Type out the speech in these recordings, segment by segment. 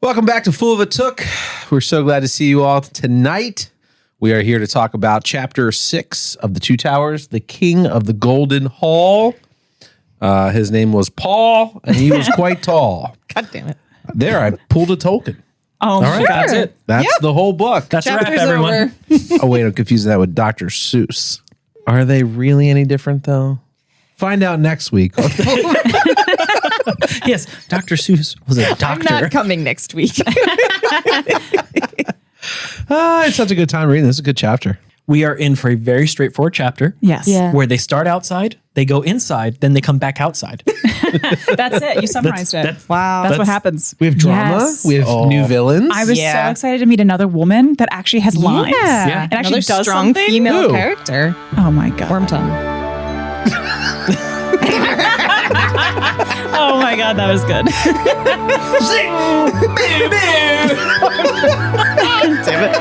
Welcome back to Full of a Took. We're so glad to see you all tonight. We are here to talk about Chapter 6 of The Two Towers, The King of the Golden Hall. His name was Paul, and he was quite tall. God damn it. There, I pulled a Tolkien. Oh, All right, that's it. That's the whole book. That's a wrap, Chapter's everyone. over. Oh, wait, I'm confusing that with Dr. Seuss. Are they really any different, though? Find out next week. Yes, Dr. Seuss was a doctor. I'm not coming next week. It's such a good time reading. This is a good chapter. We are in for a very straightforward chapter. Yes. Yeah. Where they start outside, they go inside, then they come back outside. That's it. You summarized it. Wow. That's what happens. We have drama. Yes. We have new villains. I was Yeah. so excited to meet another woman that actually has lines. Yeah. And actually Another does strong something. female Who? character. Oh my God. Wormtongue. Oh my God, that was good. Damn it.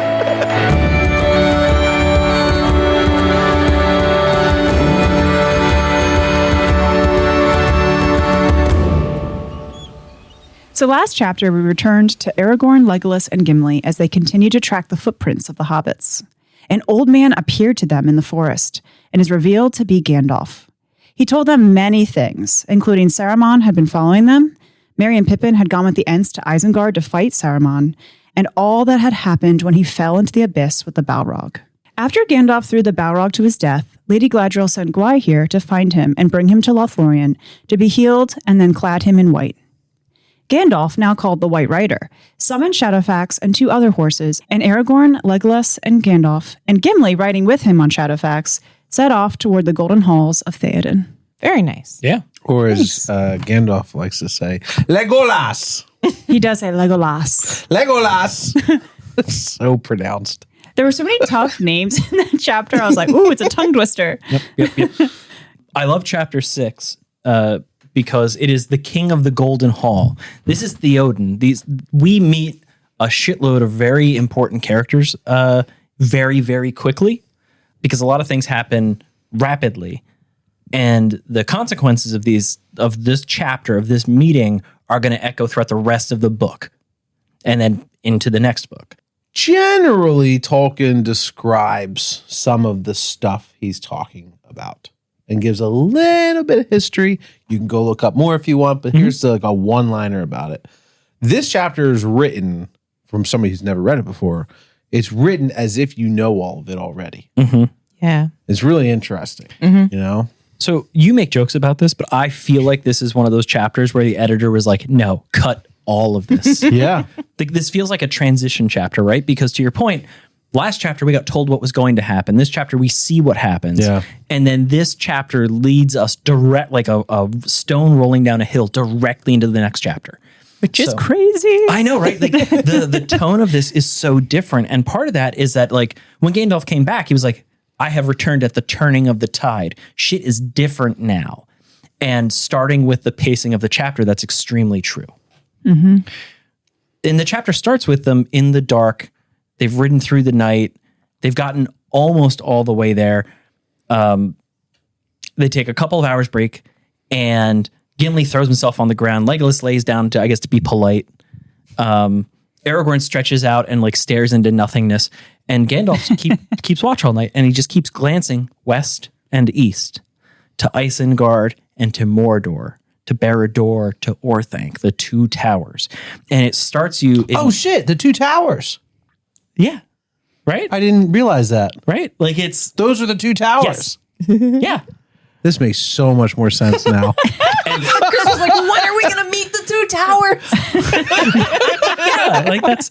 So last chapter, we returned to Aragorn, Legolas, and Gimli as they continued to track the footprints of the hobbits. An old man appeared to them in the forest and is revealed to be Gandalf. He told them many things, including Saruman had been following them, Merry and Pippin had gone with the Ents to Isengard to fight Saruman, and all that had happened when he fell into the abyss with the Balrog. After Gandalf threw the Balrog to his death, Lady Galadriel sent Gwaihir to find him and bring him to Lothlorien to be healed and then clad him in white. Gandalf, now called the White Rider, summoned Shadowfax and 2 other horses, and Aragorn, Legolas, and Gandalf, and Gimli riding with him on Shadowfax, set off toward the Golden Halls of Theoden. Very nice. Yeah. Or as Gandalf likes to say, Legolas! He does say Legolas. Legolas! So pronounced. There were so many tough names in that chapter. I was like, ooh, it's a tongue twister. Yep. I love chapter 6 because it is the King of the Golden Hall. This is Theoden. We meet a shitload of very important characters very, very quickly because a lot of things happen rapidly. And the consequences of this chapter, of this meeting, are going to echo throughout the rest of the book and then into the next book. Generally, Tolkien describes some of the stuff he's talking about and gives a little bit of history. You can go look up more if you want, but here's like a one-liner about it. This chapter is written from somebody who's never read it before. It's written as if you know all of it already. Mm-hmm. Yeah. It's really interesting, you know? So you make jokes about this, but I feel like this is one of those chapters where the editor was like, no, cut all of this. Yeah. This feels like a transition chapter, right? Because to your point, last chapter we got told what was going to happen. This chapter we see what happens. Yeah. And then this chapter leads us direct, like a stone rolling down a hill directly into the next chapter. Which is crazy. I know, right? Like the tone of this is so different. And part of that is that like when Gandalf came back, he was like, I have returned at the turning of the tide. Shit is different now. And starting with the pacing of the chapter, that's extremely true. Mm-hmm. And the chapter starts with them in the dark. They've ridden through the night. They've gotten almost all the way there. They take a couple of hours break and Gimli throws himself on the ground. Legolas lays down to be polite. Aragorn stretches out and like stares into nothingness. And Gandalf keeps watch all night, and he just keeps glancing west and east to Isengard and to Mordor, to Barad-dûr, to Orthanc, the Two Towers. And it starts you... Oh, shit, the Two Towers. Yeah. Right? I didn't realize that. Right? Like it's... Those are the Two Towers. Yes. Yeah. This makes so much more sense now. Chris was like, when are we going to meet the 2 towers? Yeah, like that's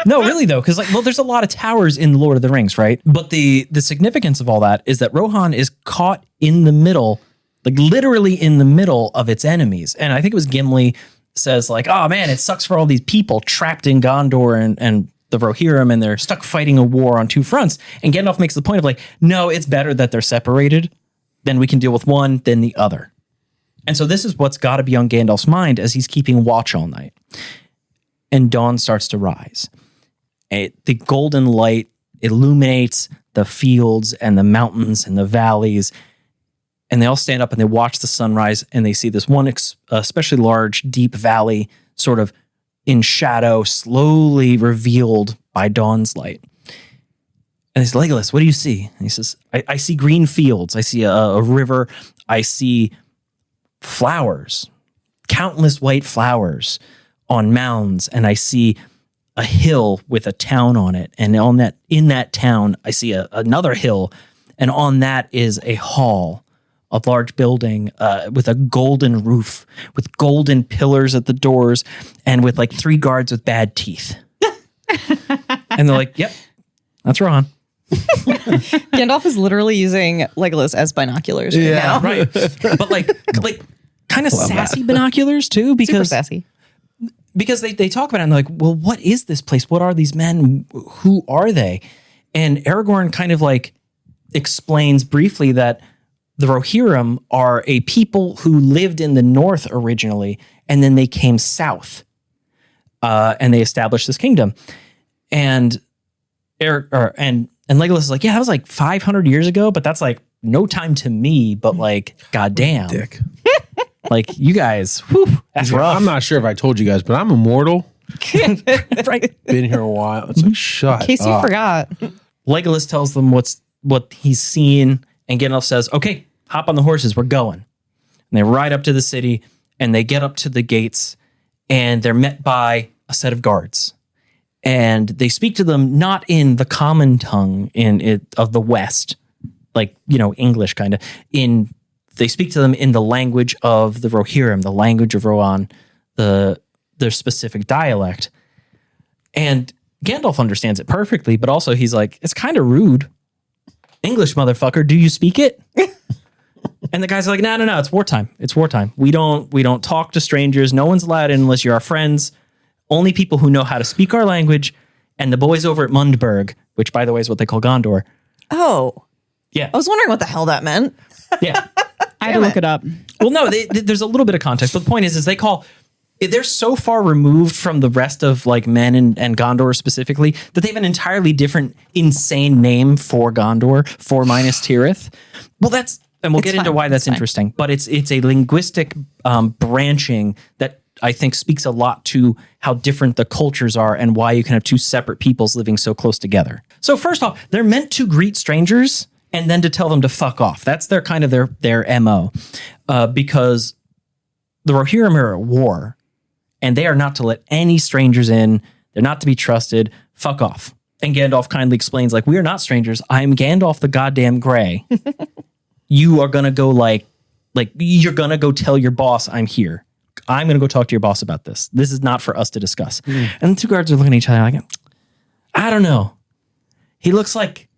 no, really though, because there's a lot of towers in Lord of the Rings, right? But the significance of all that is that Rohan is caught in the middle, like literally in the middle of its enemies. And I think it was Gimli says like, oh man, it sucks for all these people trapped in Gondor and the Rohirrim, and they're stuck fighting a war on 2 fronts. And Gandalf makes the point of like, no, it's better that they're separated. Then we can deal with one, then the other. And so this is what's got to be on Gandalf's mind as he's keeping watch all night. And dawn starts to rise. The golden light illuminates the fields and the mountains and the valleys. And they all stand up and they watch the sunrise, and they see this one especially large, deep valley sort of in shadow, slowly revealed by dawn's light. And he says, Legolas, what do you see? And he says, I see green fields. I see a river. I see flowers, countless white flowers on mounds. And I see a hill with a town on it. And in that town, I see another hill. And on that is a hall, a large building with a golden roof, with golden pillars at the doors, and with like 3 guards with bad teeth. And they're like, yep, that's Rohan. Gandalf is literally using Legolas as binoculars right now. Right. But like kind of sassy binoculars too, Super because sassy. they talk about it and they're like, well, what is this place? What are these men? Who are they? And Aragorn kind of like explains briefly that the Rohirrim are a people who lived in the north originally, and then they came south, and they established this kingdom. And Legolas is like, yeah, that was like 500 years ago, but that's like no time to me, but like, goddamn. Dick. Like, you guys, whew, that's rough. I'm not sure if I told you guys, but I'm immortal. Right. Been here a while. It's like, shut In case you up. forgot. Legolas tells them what he's seen, and Gandalf says, okay, hop on the horses, we're going. And they ride up to the city, and they get up to the gates, and they're met by a set of guards. And they speak to them not in the common tongue of the West, like, English kind of. They speak to them in the language of the Rohirrim, the language of Rohan, their specific dialect. And Gandalf understands it perfectly, but also he's like, it's kind of rude. English, motherfucker, do you speak it? And the guys are like, no, it's wartime. It's wartime. We don't talk to strangers. No one's allowed in unless you're our friends. Only people who know how to speak our language, and the boys over at Mundberg, which, by the way, is what they call Gondor. Oh. Yeah. I was wondering what the hell that meant. Yeah. I had to look it up. Well, no, there's a little bit of context, but the point is they're so far removed from the rest of like Men and Gondor specifically that they have an entirely different, insane name for Gondor, for Minas Tirith. Well, we'll get into why that's interesting, but it's a linguistic branching that I think speaks a lot to how different the cultures are and why you can have 2 separate peoples living so close together. So first off, they're meant to greet strangers and then to tell them to fuck off. That's their kind of their MO, because the Rohirrim are at war and they are not to let any strangers in. They're not to be trusted. Fuck off. And Gandalf kindly explains, like, we are not strangers. I'm Gandalf the goddamn Grey. You are going to go like you're going to go tell your boss I'm here. I'm going to go talk to your boss about this. This is not for us to discuss. And the 2 guards are looking at each other like, I don't know. He looks like,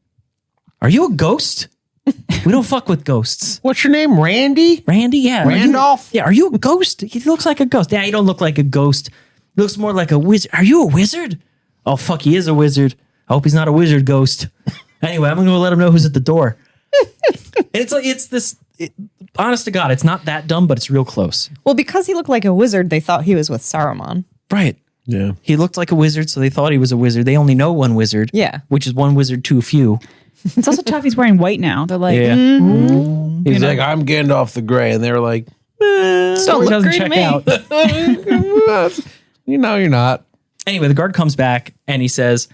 are you a ghost? We don't fuck with ghosts. What's your name? Randy? Randy? Yeah. Randolph? Are you a ghost? He looks like a ghost. Yeah, you don't look like a ghost. He looks more like a wizard. Are you a wizard? Oh, fuck, he is a wizard. I hope he's not a wizard ghost. Anyway, I'm going to let him know who's at the door. And honest to God, it's not that dumb, but it's real close. Well, because he looked like a wizard, they thought he was with Saruman. Right. Yeah. He looked like a wizard, so they thought he was a wizard. They only know one wizard. Yeah. Which is one wizard too few. It's also tough. He's wearing white now. They're like, Yeah. He's like, I'm Gandalf the Grey. And they're like, Still He look doesn't green check to me. out. you're not. Anyway, the guard comes back and he says,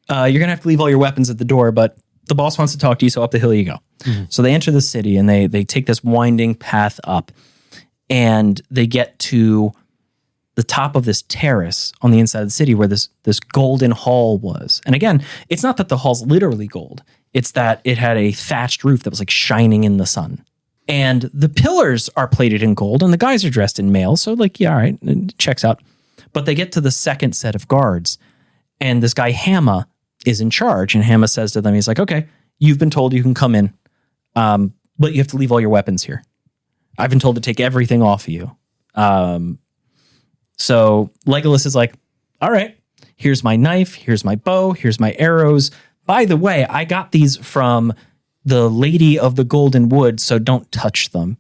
you're going to have to leave all your weapons at the door, but the boss wants to talk to you, so up the hill you go. So they enter the city and they take this winding path up, and they get to the top of this terrace on the inside of the city where this golden hall was. And again, it's not that the hall's literally gold. It's that it had a thatched roof that was like shining in the sun. And the pillars are plated in gold and the guys are dressed in mail. So like, yeah, all right, it checks out. But they get to the second set of guards and this guy Hamma is in charge. And Hamma says to them, he's like, okay, you've been told you can come in, but you have to leave all your weapons here. I've been told to take everything off of you. So Legolas is like, all right, here's my knife, here's my bow, here's my arrows. By the way, I got these from the Lady of the Golden Wood, so don't touch them.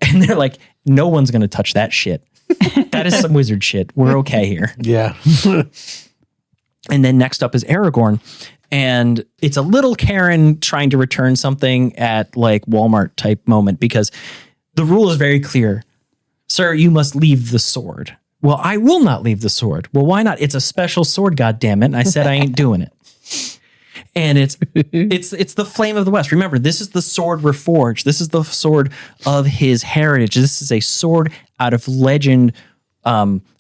And they're like, no one's going to touch that shit. That is some wizard shit. We're okay here. Yeah. And then next up is Aragorn. And it's a little Karen trying to return something at like Walmart type moment because the rule is very clear. Sir, you must leave the sword. Well, I will not leave the sword. Well, why not? It's a special sword, goddammit. And I said I ain't doing it. And it's the flame of the West. Remember, this is the sword reforged. This is the sword of his heritage. This is a sword out of legend,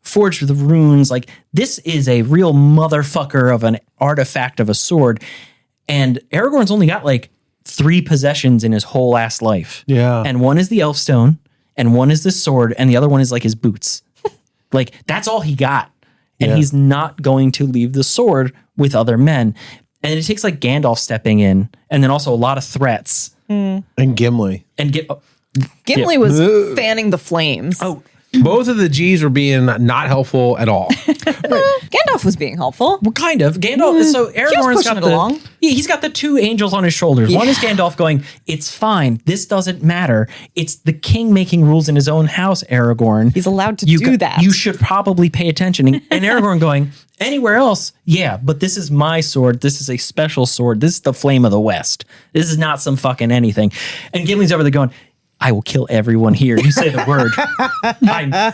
forged with runes. Like, this is a real motherfucker of an artifact of a sword. And Aragorn's only got like 3 possessions in his whole ass life. Yeah. And one is the Elfstone, and one is this sword, and the other one is like his boots. Like, that's all he got. And he's not going to leave the sword with other men. And it takes like Gandalf stepping in, and then also a lot of threats. And Gimli. And Gimli was fanning the flames. Oh, Both of the G's were being not helpful at all. Gandalf was being helpful. well, kind of. Gandalf. So Aragorn's pushing got it along. He's got the 2 angels on his shoulders. One is Gandalf going, "It's fine. This doesn't matter. It's the king making rules in his own house, Aragorn. He's allowed to do that. You should probably pay attention." And Aragorn going, "Anywhere else, yeah, but this is my sword. This is a special sword. This is the flame of the West. This is not some fucking anything." And Gimli's over there going, "I will kill everyone here. You say the word."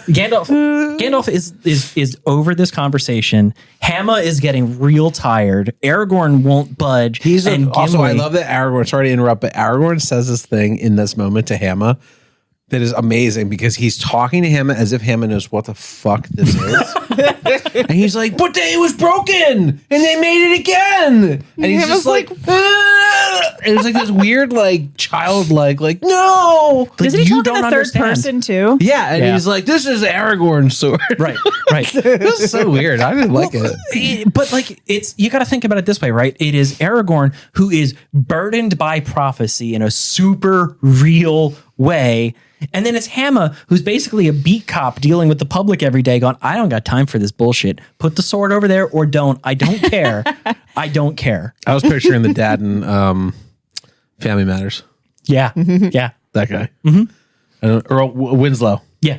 Gandalf is over this conversation. Hamma is getting real tired. Aragorn won't budge. Also, I love that Aragorn, sorry to interrupt, but Aragorn says this thing in this moment to Hamma that is amazing because he's talking to Hamma as if Hamma knows what the fuck this is. And he's like, "But it was broken and they made it again." And he's just like, "Ah!" And it's like this weird, like, childlike, like, "No." Doesn't he talk in the third person too? Yeah. And he's like, "This is Aragorn's sword." Right. This is so weird. I didn't like it. But like, you got to think about it this way, right? It is Aragorn who is burdened by prophecy in a super real way. And then it's Hamma, who's basically a beat cop dealing with the public every day going, "I don't got time for this bullshit. Put the sword over there or don't. I don't care. I don't care." I was picturing the dad in Family Matters. Yeah. Yeah. That guy. Mm-hmm. Earl Winslow. Yeah.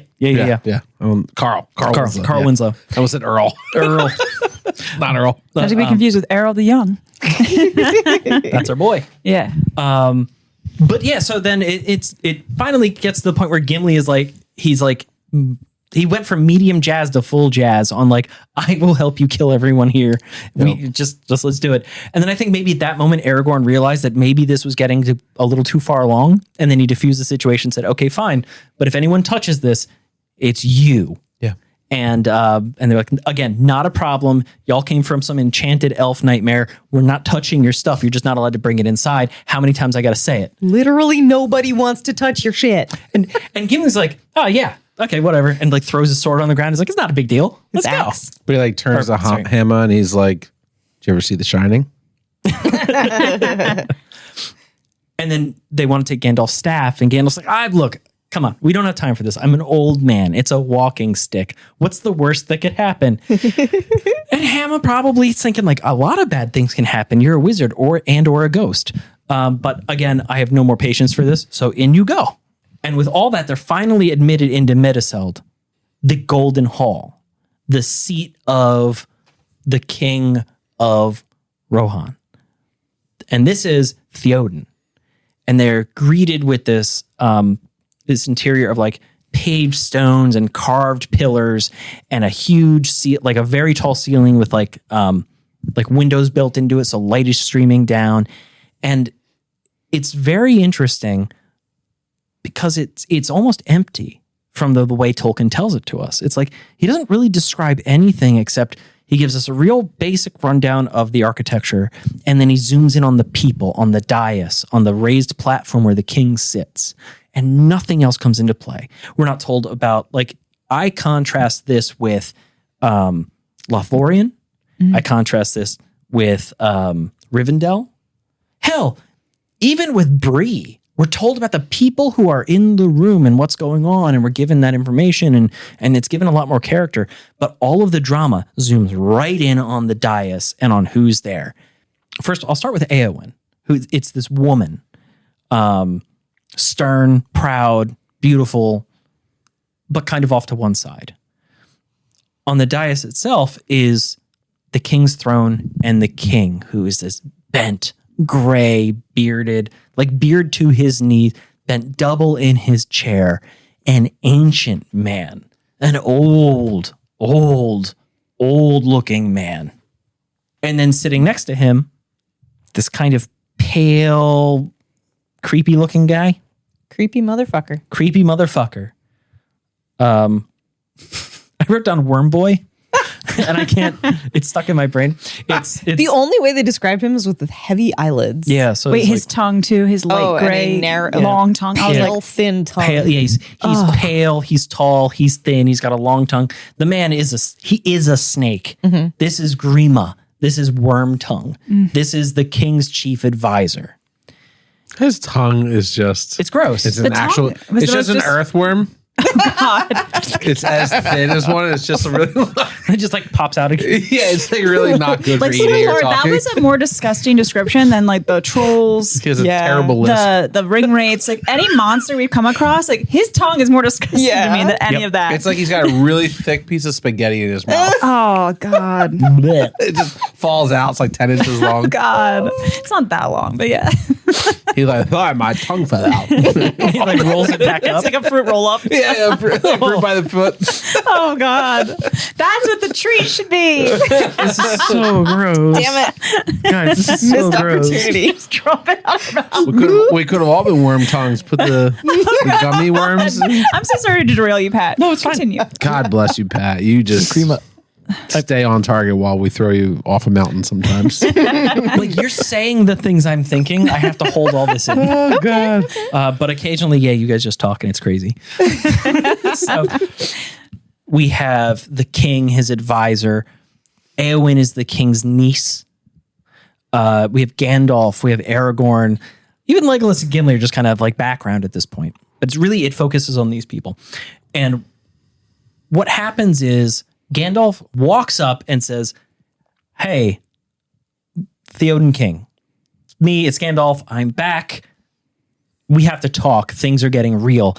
Carl Winslow. Carl Yeah. Winslow. I almost said Earl. Not Earl. Not to be confused with Errol the Young. That's our boy. Yeah. But yeah, so then it finally gets to the point where Gimli is like, he went from medium jazz to full jazz on like, "I will help you kill everyone here. We just let's do it." And then I think maybe at that moment Aragorn realized that maybe this was getting to a little too far along, and then he diffused the situation, said, "Okay, fine, but if anyone touches this, it's you." Yeah. And they're like, "Again, not a problem. Y'all came from some enchanted elf nightmare. We're not touching your stuff. You're just not allowed to bring it inside. How many times I got to say it?" Literally nobody wants to touch your shit. And Gimli's like, "Oh yeah, okay, whatever," and like throws his sword on the ground. He's like, "It's not a big deal. Let's go." Axe. But he like turns to Sorry. Hamma and he's like, "Did you ever see The Shining?" And then they want to take Gandalf's staff, and Gandalf's like, look, come on, we don't have time for this. I'm an old man. It's a walking stick. What's the worst that could happen?" And Hamma probably thinking like, a lot of bad things can happen. You're a wizard or a ghost. But again, I have no more patience for this. So in you go. And with all that, they're finally admitted into Meduseld, the Golden Hall, the seat of the king of Rohan. And this is Theoden. And they're greeted with this interior of like paved stones and carved pillars and a huge like a very tall ceiling with like windows built into it, so light is streaming down. And it's very interesting because it's almost empty from the way Tolkien tells it to us. It's like he doesn't really describe anything except he gives us a real basic rundown of the architecture, and then he zooms in on the people, on the dais, on the raised platform where the king sits, and nothing else comes into play. We're not told about, like, I contrast this with Lothlorien. I contrast this with Rivendell. Hell, even with Bree, we're told about the people who are in the room and what's going on, and we're given that information, and it's given a lot more character. But all of the drama zooms right in on the dais and on who's there. First, I'll start with Eowyn, it's this woman, stern, proud, beautiful, but kind of off to one side. On the dais itself is the king's throne and the king, who is this bent, gray, bearded, like beard to his knees, bent double in his chair, an ancient man an old looking man. And then sitting next to him, this kind of pale, creepy looking guy. Creepy motherfucker. I wrote down Worm Boy. And I can't, it's stuck in my brain. It's the only way they described him is with the heavy eyelids. Yeah. So Wait, it's his tongue too, his light and a gray, narrow, long tongue. I was pale, like, thin tongue. pale. Yeah, he's pale, he's tall, he's thin, he's got a long tongue. The man is a snake. Mm-hmm. This is Grima. This is Wormtongue. This is the king's chief advisor. His tongue is just. It's gross. It's an actual. It's just an earthworm. God. It's as thin as one. It's just a really. It just like pops out again. Yeah, it's like really not good Like for eating or Lord, that talking. was a more disgusting description than like the trolls, He has a terrible lisp. the ring rates, like any monster we've come across. Like his tongue is more disgusting to me than any of that. It's like he's got a really thick piece of spaghetti in his mouth. oh God, Blech. It just falls out. It's like 10 inches long. God, it's not that long, but yeah, He's like, oh, my tongue fell out. He like rolls it back up. it's like a fruit roll up. Yeah, fruit by the foot. Oh God, that's what the treat should be. This is so gross. Damn it. Guys, this is so Missed gross. opportunity. Just drop it out of your mouth. We could have all been worm tongues. Put the gummy worms. I'm so sorry to derail you, Pat. No, it's continue. God bless you, Pat. You just Grima. stay on target while we throw you off a mountain sometimes. Like you're saying the things I'm thinking. I have to hold all this in. Oh, God. But occasionally, yeah, you guys just talk and it's crazy. So we have the king, his advisor. Eowyn is the king's niece. We have Gandalf. We have Aragorn. Even Legolas and Gimli are just kind of like background at this point. But it's really, it focuses on these people. And what happens is Gandalf walks up and says, hey, Theoden King, it's me, it's Gandalf, I'm back. We have to talk. Things are getting real.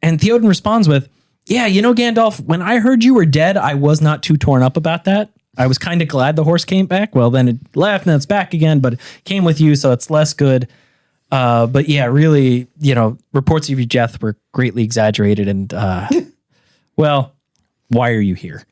And Theoden responds with, yeah, you know, Gandalf, when I heard you were dead, I was not too torn up about that. I was kind of glad the horse came back. Well, then it left and it's back again, but it came with you, so it's less good. But yeah, really, you know, reports of your death were greatly exaggerated. And, well, why are you here?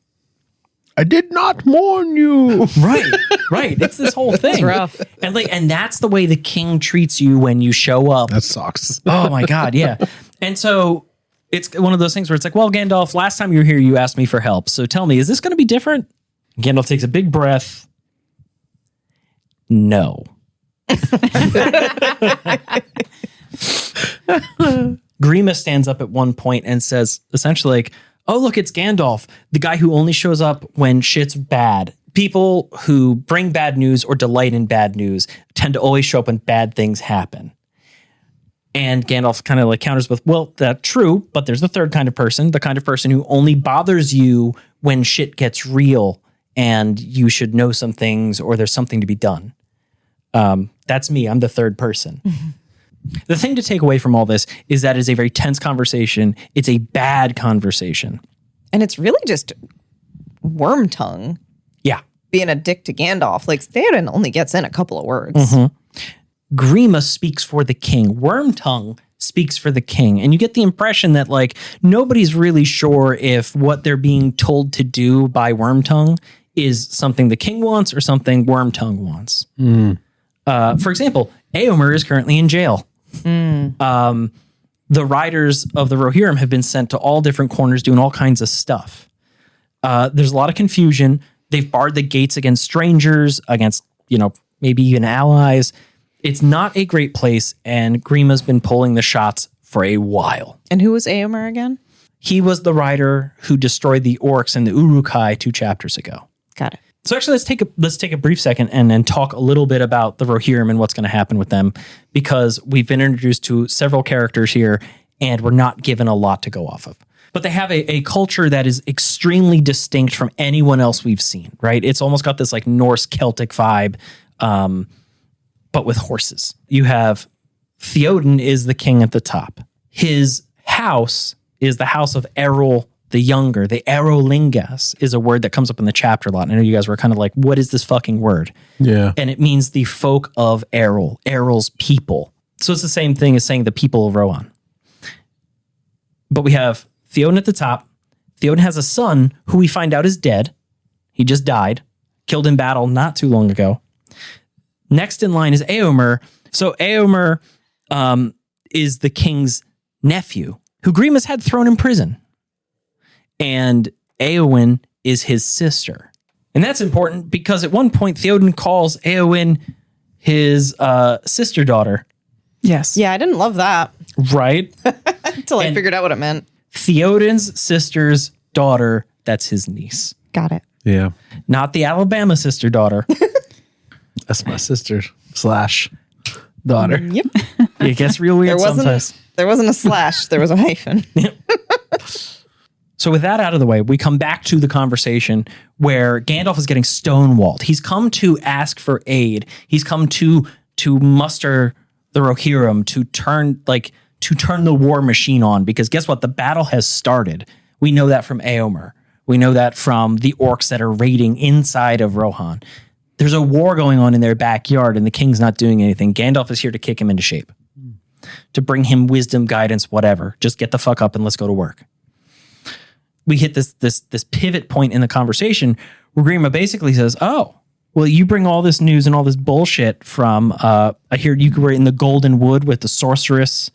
I did not warn you. Right. It's this whole thing. It's rough. And that's the way the king treats you when you show up. That sucks. Oh my God, yeah. And so it's one of those things where it's like, well, Gandalf, last time you were here, you asked me for help. So tell me, is this going to be different? Gandalf takes a big breath. No. Grima stands up at one point and says, essentially like, oh, look, it's Gandalf, the guy who only shows up when shit's bad. People who bring bad news or delight in bad news tend to always show up when bad things happen. And Gandalf kind of like counters with, well, that's true, but there's the third kind of person, the kind of person who only bothers you when shit gets real and you should know some things or there's something to be done. That's me. I'm the third person. The thing to take away from all this is that it's a very tense conversation. It's a bad conversation. And it's really just Wormtongue Yeah. being a dick to Gandalf. Like, Theoden only gets in a couple of words. Grima speaks for the king. Wormtongue speaks for the king. And you get the impression that like nobody's really sure if what they're being told to do by Wormtongue is something the king wants or something Wormtongue wants. For example, Éomer is currently in jail. The riders of the Rohirrim have been sent to all different corners doing all kinds of stuff. There's a lot of confusion. They've barred the gates against strangers, against, you know, maybe even allies. It's not a great place, and Grima's been pulling the shots for a while. And who was Éomer again? He was the rider who destroyed the orcs in the Uruk-hai 2 chapters ago. Got it. So actually, let's take a brief second and talk a little bit about the Rohirrim and what's going to happen with them, because we've been introduced to several characters here, and we're not given a lot to go off of. But they have a culture that is extremely distinct from anyone else we've seen, right? It's almost got this like Norse Celtic vibe, but with horses. You have Theoden is the king at the top. His house is the house of Errol the Younger. The Erolingas is a word that comes up in the chapter a lot. And I know you guys were kind of like, what is this fucking word? Yeah. And it means the folk of Errol, Errol's people. So it's the same thing as saying the people of Rohan. But we have Theoden at the top. Theoden has a son who we find out is dead. He just died, killed in battle not too long ago. Next in line is Éomer. So Éomer is the king's nephew, who Grima's had thrown in prison. And Éowyn is his sister. And that's important because at one point, Theoden calls Éowyn his sister daughter. Yes. Yeah, I didn't love that Right? until I figured out what it meant. Theoden's sister's daughter, that's his niece. Got it. Yeah. Not the Alabama sister daughter. That's my sister / daughter. Yep. It gets real weird sometimes. There wasn't a slash. There was a hyphen. So with that out of the way, we come back to the conversation where Gandalf is getting stonewalled. He's come to ask for aid. He's come to muster the Rohirrim to turn the war machine on, because guess what? The battle has started. We know that from Éomer. We know that from the orcs that are raiding inside of Rohan. There's a war going on in their backyard and the king's not doing anything. Gandalf is here to kick him into shape, to bring him wisdom, guidance, whatever. Just get the fuck up and let's go to work. We hit this pivot point in the conversation where Grima basically says, oh, well, you bring all this news and all this bullshit from, I hear you were in the Golden Wood with the sorceress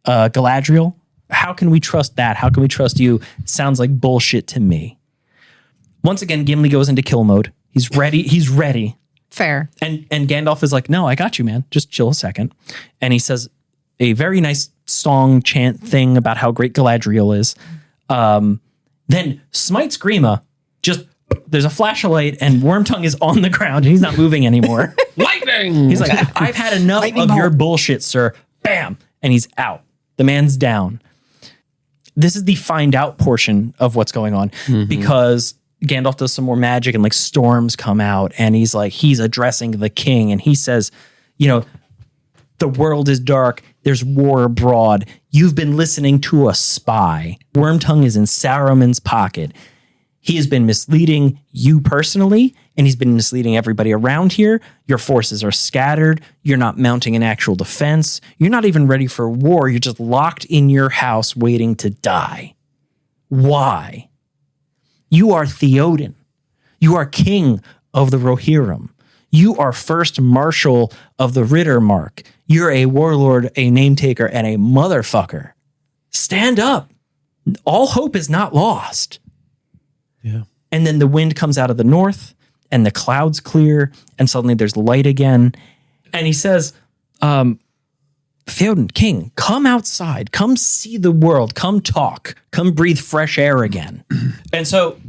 Galadriel. How can we trust that? How can we trust you? Sounds like bullshit to me. Once again, Gimli goes into kill mode. He's ready. Fair. And Gandalf is like, no, I got you, man. Just chill a second. And he says a very nice song chant thing about how great Galadriel is. Then smites Grima. Just there's a flash of light and Wormtongue is on the ground and he's not moving anymore. Lightning! He's like, I've had enough of your bullshit, sir. Bam! And he's out. The man's down. This is the find out portion of what's going on because Gandalf does some more magic and like storms come out and he's addressing the king and he says, the world is dark. There's war abroad. You've been listening to a spy. Wormtongue is in Saruman's pocket. He has been misleading you personally, and he's been misleading everybody around here. Your forces are scattered. You're not mounting an actual defense. You're not even ready for war. You're just locked in your house waiting to die. Why? You are Theoden. You are king of the Rohirrim. You are first marshal of the Rittermark. You're a warlord, a name taker, and a motherfucker. Stand up. All hope is not lost. Yeah. And then the wind comes out of the north and the clouds clear and suddenly there's light again. And he says, Theoden, king, come outside, come see the world, come talk, come breathe fresh air again. And so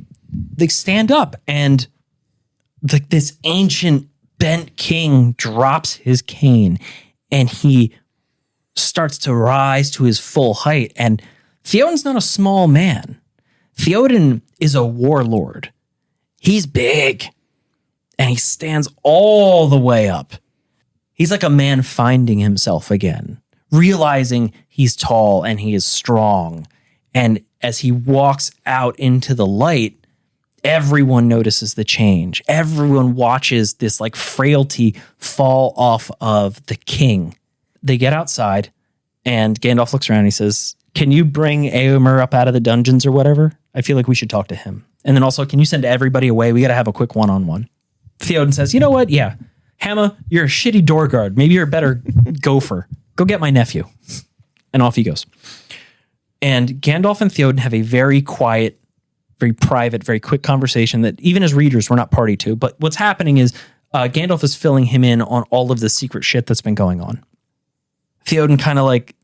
they stand up and this ancient bent king drops his cane and he starts to rise to his full height. And Theoden's not a small man. Theoden is a warlord. He's big and he stands all the way up. He's like a man finding himself again, realizing he's tall and he is strong. And as he walks out into the light, everyone notices the change. Everyone watches this like frailty fall off of the king. They get outside and Gandalf looks around and he says, can you bring Éomer up out of the dungeons or whatever? I feel like we should talk to him. And then also, can you send everybody away? We got to have a quick one-on-one. Theoden says, you know what? Yeah. Hamma, you're a shitty door guard. Maybe you're a better gopher. Go get my nephew. And off he goes. And Gandalf and Theoden have a very quiet, very private, very quick conversation that even as readers, we're not party to. But what's happening is Gandalf is filling him in on all of the secret shit that's been going on. Theoden kind of like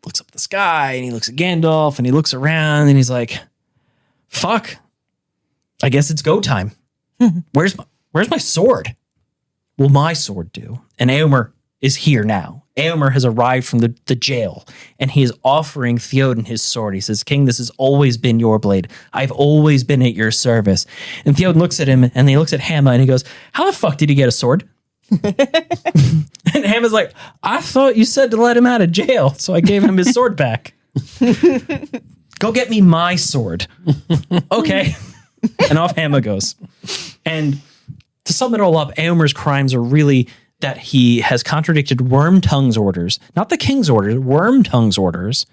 looks up at the sky and he looks at Gandalf and he looks around and he's like, fuck, I guess it's go time. Where's my sword? Will my sword do? And Éomer is here now. Éomer has arrived from the jail and he is offering Theoden his sword. He says, King, this has always been your blade. I've always been at your service. And Theoden looks at him and he looks at Hamma and he goes, how the fuck did he get a sword? And Hamma's like, I thought you said to let him out of jail, so I gave him his sword back. Go get me my sword. Okay. And off Hamma goes. And to sum it all up, Éomer's crimes are really that he has contradicted Wormtongue's orders, not the king's orders, Wormtongue's orders,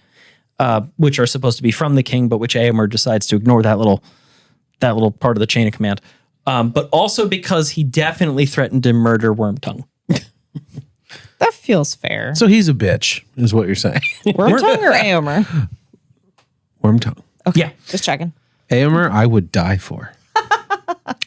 which are supposed to be from the king, but which Éomer decides to ignore that little part of the chain of command. But also because he definitely threatened to murder Wormtongue. That feels fair. So he's a bitch, is what you're saying. Wormtongue or Éomer? Wormtongue. Okay, Yeah. just checking. Éomer, I would die for.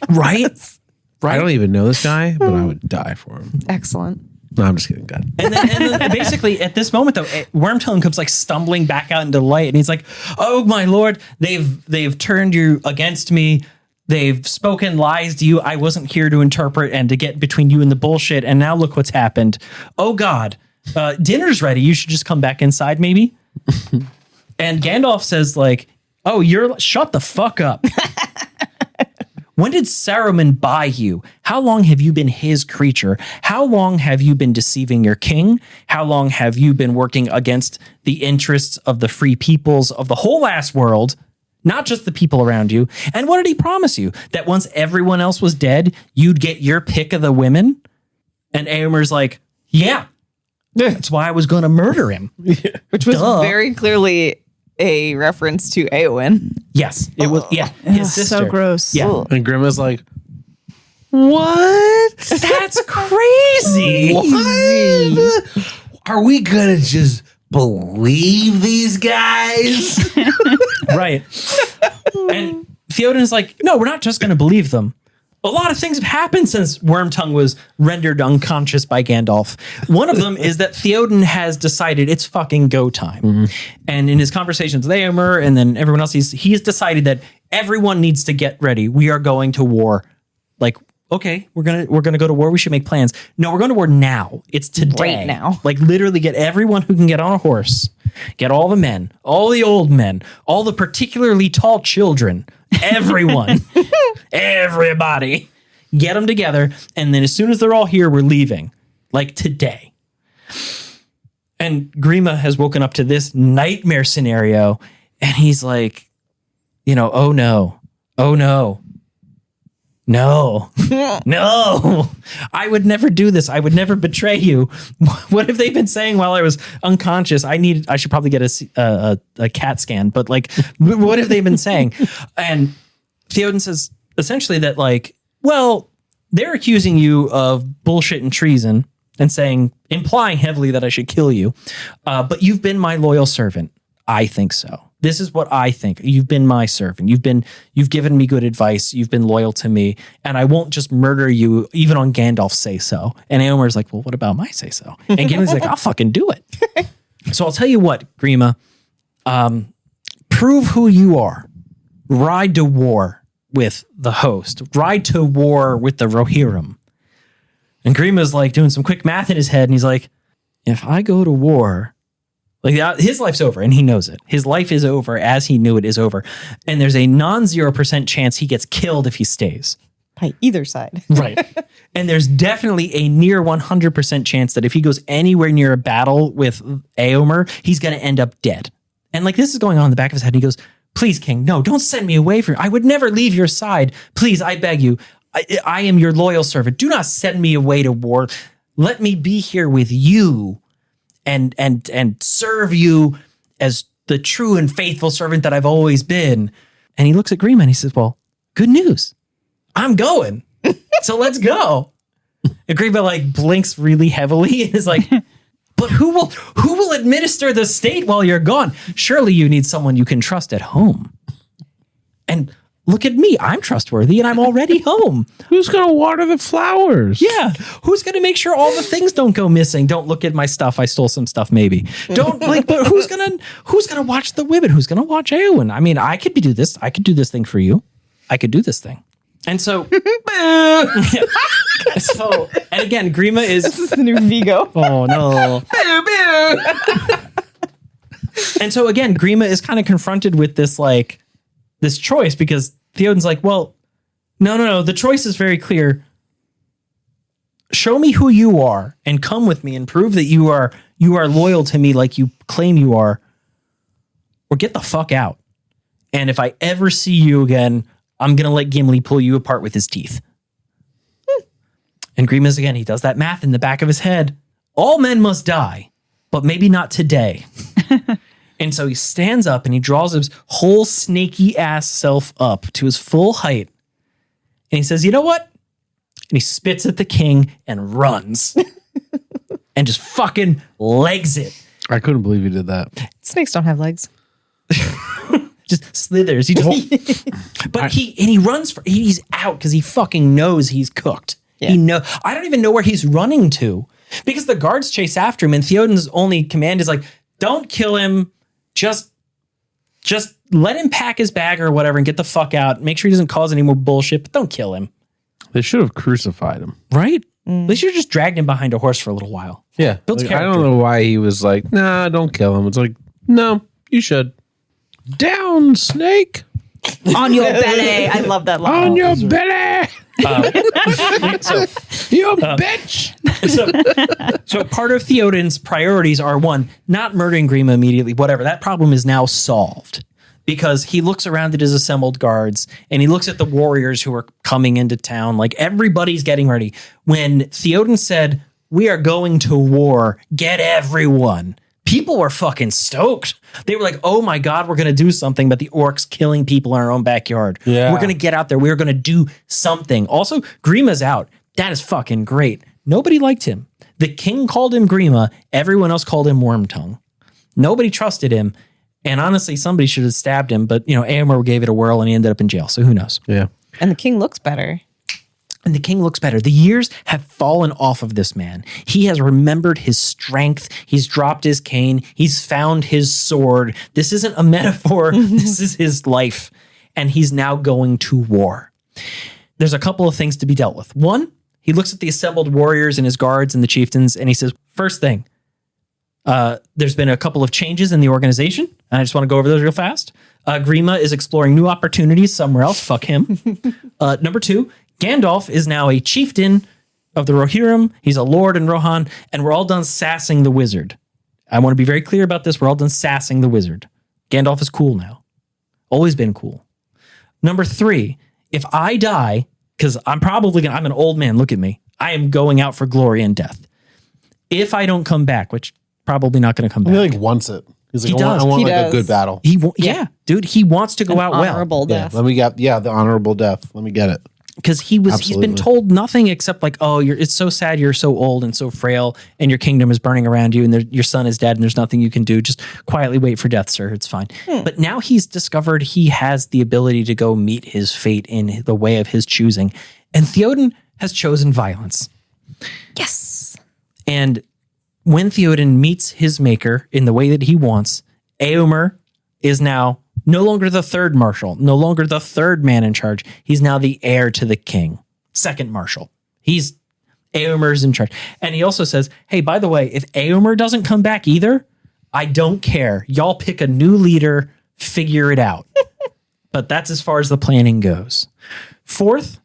Right? I don't even know this guy, but I would die for him. Excellent. No, I'm just kidding. God. And then basically at this moment though, Wormtongue comes like stumbling back out into light, and he's like, "Oh my lord, they've turned you against me. They've spoken lies to you. I wasn't here to interpret and to get between you and the bullshit. And now look what's happened. Oh God, dinner's ready. You should just come back inside, maybe." And Gandalf says like, "Oh, shut the fuck up." When did Saruman buy you? How long have you been his creature? How long have you been deceiving your king? How long have you been working against the interests of the free peoples of the whole ass world, not just the people around you? And what did he promise you? That once everyone else was dead, you'd get your pick of the women? And Éomer's like, yeah, that's why I was going to murder him. Which was Duh. very clearly a reference to Éowyn. Yes, it was. Yeah, his sister. So gross. Yeah. Ugh. And Grima's like, what? That's crazy. What? Are we going to just believe these guys? Right. And Theoden's like, no, we're not just going to believe them. A lot of things have happened since Wormtongue was rendered unconscious by Gandalf. One of them is that Theoden has decided it's fucking go time. Mm-hmm. And in his conversations with Éomer and then everyone else, he has decided that everyone needs to get ready. We are going to war. Like, okay, we're gonna go to war. We should make plans. No, we're going to war now. It's today. Right now. Like literally get everyone who can get on a horse. Get all the men, all the old men, all the particularly tall children, everyone, everybody. Get them together. And then as soon as they're all here, we're leaving. Like today. And Grima has woken up to this nightmare scenario. And he's like, oh no. Oh no. No, no, I would never do this. I would never betray you. What have they been saying while I was unconscious? I should probably get a CAT scan, but like, what have they been saying? And Theoden says essentially that like, well, they're accusing you of bullshit and treason and implying heavily that I should kill you. But you've been my loyal servant. I think so. This is what I think. You've been my servant. You've given me good advice. You've been loyal to me, and I won't just murder you even on Gandalf's say so. And Éomer's like, well, what about my say so? And Gimli's like, I'll fucking do it. So I'll tell you what, Grima, prove who you are. Ride to war with the host. Ride to war with the Rohirrim. And Grima's like doing some quick math in his head, and he's like, if I go to war, like his life's over and he knows it. His life is over as he knew it is over. And there's a non-0% chance he gets killed if he stays. By either side. Right. And there's definitely a near 100% chance that if he goes anywhere near a battle with Éomer, he's going to end up dead. And like this is going on in the back of his head. And he goes, please, King, no, don't send me away from you. I would never leave your side. Please, I beg you. I am your loyal servant. Do not send me away to war. Let me be here with you. And serve you as the true and faithful servant that I've always been. And he looks at Grima and he says, well, good news. I'm going. So let's go. And Grima like blinks really heavily and is like, but who will administer the state while you're gone? Surely you need someone you can trust at home. And look at me. I'm trustworthy and I'm already home. Who's going to water the flowers? Yeah. Who's going to make sure all the things don't go missing? Don't look at my stuff. I stole some stuff maybe. Don't like, but who's going to watch the women? Who's going to watch Éowyn? I mean, I could do this. I could do this thing for you. I could do this thing. And so, and again, Grima is. This is the new Vigo. Oh no. And so again, Grima is kind of confronted with this choice because Theoden's like, well, no. The choice is very clear. Show me who you are and come with me and prove that you are loyal to me like you claim you are, or get the fuck out. And if I ever see you again, I'm going to let Gimli pull you apart with his teeth. And Grima's again, he does that math in the back of his head. All men must die, but maybe not today. And so he stands up and he draws his whole snaky ass self up to his full height. And he says, you know what? And he spits at the king and runs and just fucking legs it. I couldn't believe he did that. Snakes don't have legs. Just slithers. He runs for, he's out because he fucking knows he's cooked. Yeah. I don't even know where he's running to because the guards chase after him and Theoden's only command is like, don't kill him. Just let him pack his bag or whatever and get the fuck out. Make sure he doesn't cause any more bullshit, but don't kill him. They should have crucified him. Right? They should have just dragged him behind a horse for a little while. Yeah. Builds I character. don't know why he was like, nah, don't kill him. It's like, no, you should. Down, snake. On your belly. I love that line. On your belly. You bitch. So part of Theoden's priorities are one, not murdering Grima immediately, whatever. That problem is now solved because he looks around at his assembled guards and he looks at the warriors who are coming into town. Like everybody's getting ready. When Theoden said, we are going to war, get everyone. People were fucking stoked. They were like, oh my God, we're going to do something, but the orcs killing people in our own backyard. Yeah. We're going to get out there. We're going to do something. Also, Grima's out. That is fucking great. Nobody liked him. The king called him Grima. Everyone else called him Wormtongue. Nobody trusted him. And honestly, somebody should have stabbed him, but Éomer gave it a whirl and he ended up in jail. So who knows? Yeah. And the king looks better. And the king looks better. The years have fallen off of this man. He has remembered his strength. He's dropped his cane. He's found his sword. This isn't a metaphor. This is his life. And he's now going to war. There's a couple of things to be dealt with. One, he looks at the assembled warriors and his guards and the chieftains, and he says, first thing, there's been a couple of changes in the organization, and I just want to go over those real fast. Grima is exploring new opportunities somewhere else. Fuck him. Number two, Gandalf is now a chieftain of the Rohirrim. He's a lord in Rohan, and we're all done sassing the wizard. I want to be very clear about this. We're all done sassing the wizard. Gandalf is cool now. Always been cool. Number three, if I die, because I'm an old man, look at me. I am going out for glory and death. If I don't come back, which probably not going to come back. He like wants it. He's like, He does. I want He like does. a good battle. Yeah, dude, he wants to go out well. Honorable death. Let me get the honorable death. Let me get it. Because he's been Absolutely. told nothing except like, oh, it's so sad you're so old and so frail and your kingdom is burning around you and your son is dead and there's nothing you can do. Just quietly wait for death, sir. It's fine. But now he's discovered he has the ability to go meet his fate in the way of his choosing. And Theoden has chosen violence. Yes. And when Theoden meets his maker in the way that he wants, Éomer is now no longer the third marshal, no longer the third man in charge. He's now the heir to the king, second marshal. Éomer's in charge. And he also says, hey, by the way, if Éomer doesn't come back either, I don't care. Y'all pick a new leader, figure it out. But that's as far as the planning goes. Fourth,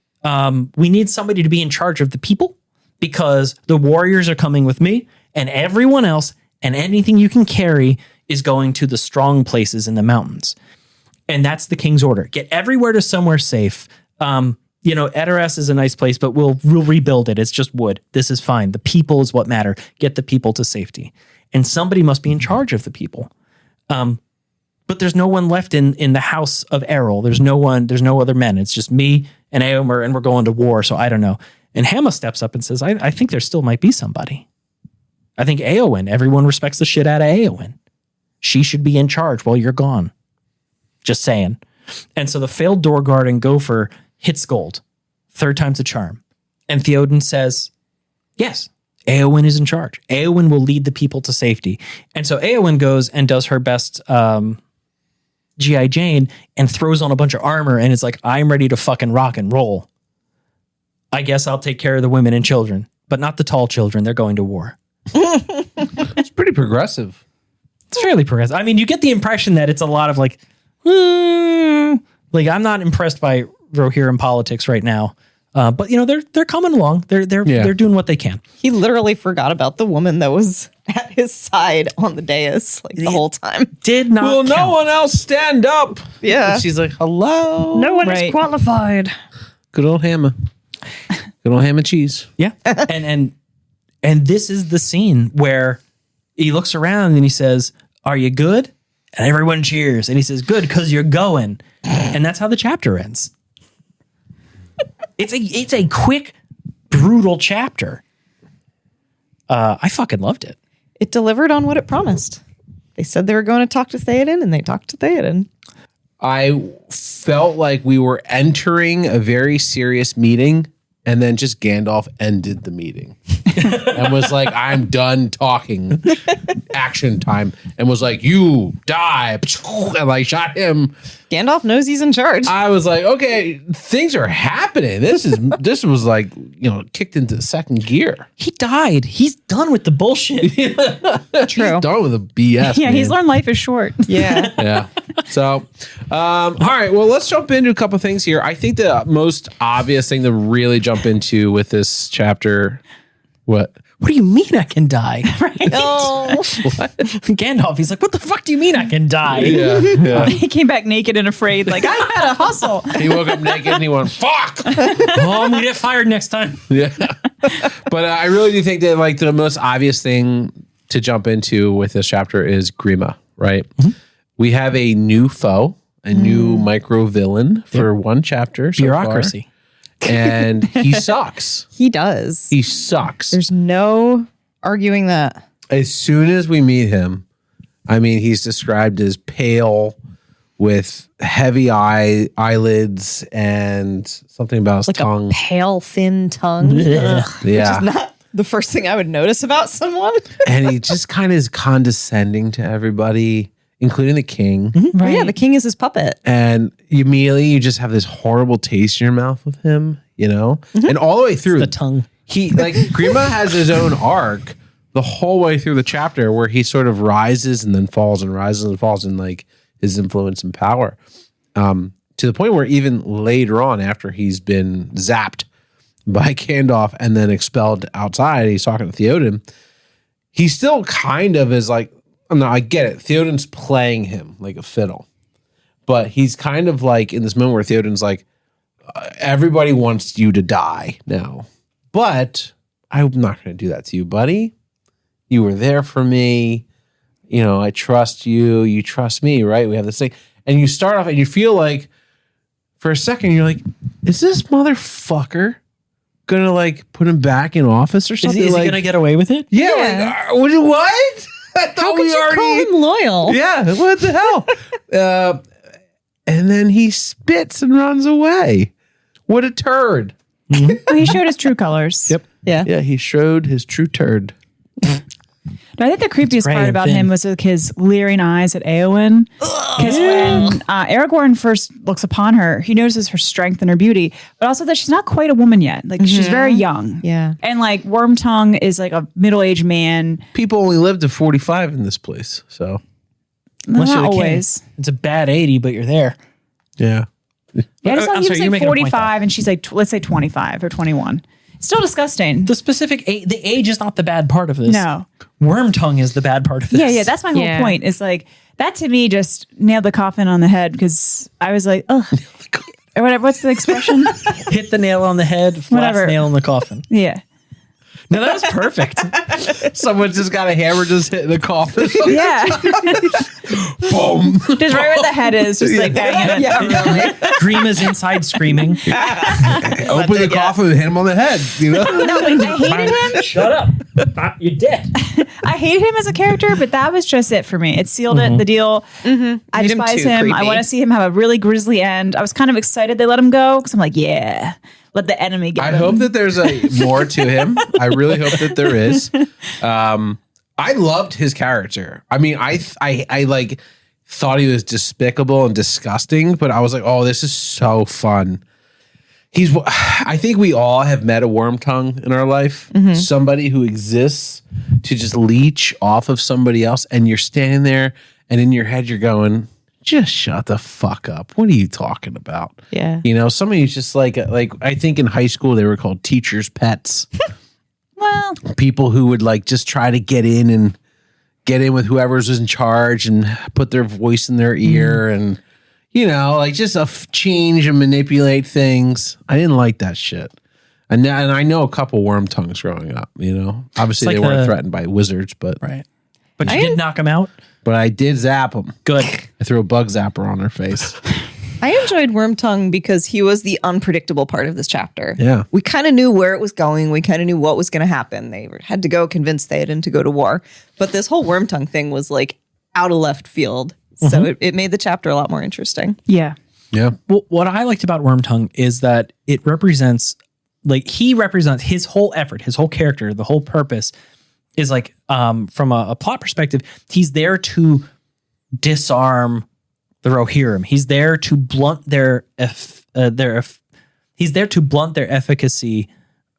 we need somebody to be in charge of the people because the warriors are coming with me and everyone else and anything you can carry is going to the strong places in the mountains. And that's the king's order. Get everywhere to somewhere safe. Edoras is a nice place, but we'll rebuild it. It's just wood. This is fine. The people is what matter. Get the people to safety. And somebody must be in charge of the people. But there's no one left in the house of Errol. There's no other men. It's just me and Éomer, and we're going to war, so I don't know. And Hamma steps up and says, I think there still might be somebody. I think Éowyn. Everyone respects the shit out of Éowyn. She should be in charge while you're gone. Just saying. And so the failed door guard and gopher hits gold. Third time's a charm. And Theoden says, yes, Éowyn is in charge. Éowyn will lead the people to safety. And so Éowyn goes and does her best G.I. Jane and throws on a bunch of armor and is like, I'm ready to fucking rock and roll. I guess I'll take care of the women and children, but not the tall children. They're going to war. It's pretty progressive. It's fairly progressive. I mean, you get the impression that it's a lot of like I'm not impressed by Rohirrim politics right now. But they're coming along. They're doing what they can. He literally forgot about the woman that was at his side on the dais the whole time. Did not Will no count. one else stand up? Yeah. And she's like, hello. No one Right. is qualified. Good old Hammer. Good old ham and cheese. Yeah. and this is the scene where he looks around and he says, are you good? And everyone cheers. And he says, good, because you're going. And that's how the chapter ends. It's a quick, brutal chapter. I fucking loved it. It delivered on what it promised. They said they were going to talk to Theoden, and they talked to Theoden. I felt like we were entering a very serious meeting, and then just Gandalf ended the meeting and was like, I'm done talking. Action time. And was like, you die. And like shot him. Gandalf knows he's in charge. I was like, okay, things are happening. This was like, kicked into second gear. He died. He's done with the bullshit. True. He's done with the BS. Yeah, man. he's learned life is short. Yeah. Yeah. So, all right. Well, let's jump into a couple things here. I think the most obvious thing to really jump into with this chapter, what? What do you mean I can die? Oh. Gandalf, he's like, what the fuck do you mean I can die? Yeah. He came back naked and afraid, like, I had a hustle. He woke up naked and he went, fuck. Oh, I'm gonna get fired next time. Yeah. But I really do think that like the most obvious thing to jump into with this chapter is Grima, right? Mm-hmm. We have a new foe, a new micro villain for one chapter. So Bureaucracy. Far. And he sucks. He does. He sucks. There's no arguing that. As soon as we meet him, I mean, he's described as pale with heavy eyelids and something about his Like tongue. a pale, thin tongue. Yeah. Yeah. Not the first thing I would notice about someone. And he just kind of is condescending to everybody, including the king. Right. Yeah, the king is his puppet. And you just have this horrible taste in your mouth with him, And all the way through The tongue. he like Grima has his own arc the whole way through the chapter where he sort of rises and then falls and rises and falls in like his influence and power. To the point where even later on, after he's been zapped by Gandalf and then expelled outside, he's talking to Theoden. He still kind of is like, no, I get it. Theoden's playing him like a fiddle. But he's kind of like in this moment where Theoden's like, everybody wants you to die now. But I'm not going to do that to you, buddy. You were there for me. I trust you. You trust me, right? We have this thing. And you start off and you feel like, for a second, you're like, is this motherfucker going to like put him back in office or something? Is he like, going to get away with it? Yeah. Like, what? I thought How could you call him loyal? Yeah, what the hell? And then he spits and runs away. What a turd. Well, he showed his true colors. Yep. Yeah. Yeah, he showed his true turd. No, I think the creepiest gray part and about thin. him was like his leering eyes at Eowyn. Because when Aragorn first looks upon her, he notices her strength and her beauty, but also that she's not quite a woman yet. Like she's very young. Yeah. And like Wormtongue is like a middle-aged man. People only live to 45 in this place, so Unless Not you're the king. always. It's a bad 80, but you're there. yeah. Yeah, I just thought I'm he sorry, was you're like making a point, 45 and she's like, let's say 25 or 21. Still disgusting. The specific age, the age is not the bad part of this. No. Wormtongue is the bad part of this. Yeah, that's my whole point. Is like that to me just nailed the coffin on the head because I was like, ugh. Or whatever. What's the expression? Hit the nail on the head, flat Whatever. nail in the coffin. Yeah. No, that was perfect. Someone just got a hammer just hitting the coffin. Yeah. Boom. Just right where the head is, just like banging it. Yeah, really. Grima's inside screaming. Open the coffin and hit him on the head, No, wait, I hated him. Shut up. You're dead. I hated him as a character, but that was just it for me. It sealed it, the deal. I Made him despise too him. I creepy. want to see him have a really grisly end. I was kind of excited they let him go because I'm like, yeah, let the enemy get I him. hope that there's a more to him. I really hope that there is. I loved his character. I mean, I like thought he was despicable and disgusting, but I was like, oh, this is so fun. I think we all have met a Wormtongue in our life. Somebody who exists to just leech off of somebody else, and you're standing there, and in your head you're going, just shut the fuck up. What are you talking about? Yeah. Somebody who's just like I think in high school they were called teachers' pets. Well, People who would like just try to get in with whoever's in charge and put their voice in their ear and like just change and manipulate things. I didn't like that shit. And I know a couple Wormtongues growing up, obviously It's like they weren't threatened by wizards, but Right. But you did knock him out? But I did zap him. Good. I threw a bug zapper on her face. I enjoyed Wormtongue because he was the unpredictable part of this chapter. Yeah. We kind of knew where it was going. We kind of knew what was going to happen. They had to go convince Theoden to go to war. But this whole Wormtongue thing was like out of left field. So it made the chapter a lot more interesting. Yeah. Yeah. Well, what I liked about Wormtongue is that it represents, like, he represents his whole effort, his whole character, the whole purpose is like, from a plot perspective, he's there to disarm the Rohirrim. He's there to blunt their efficacy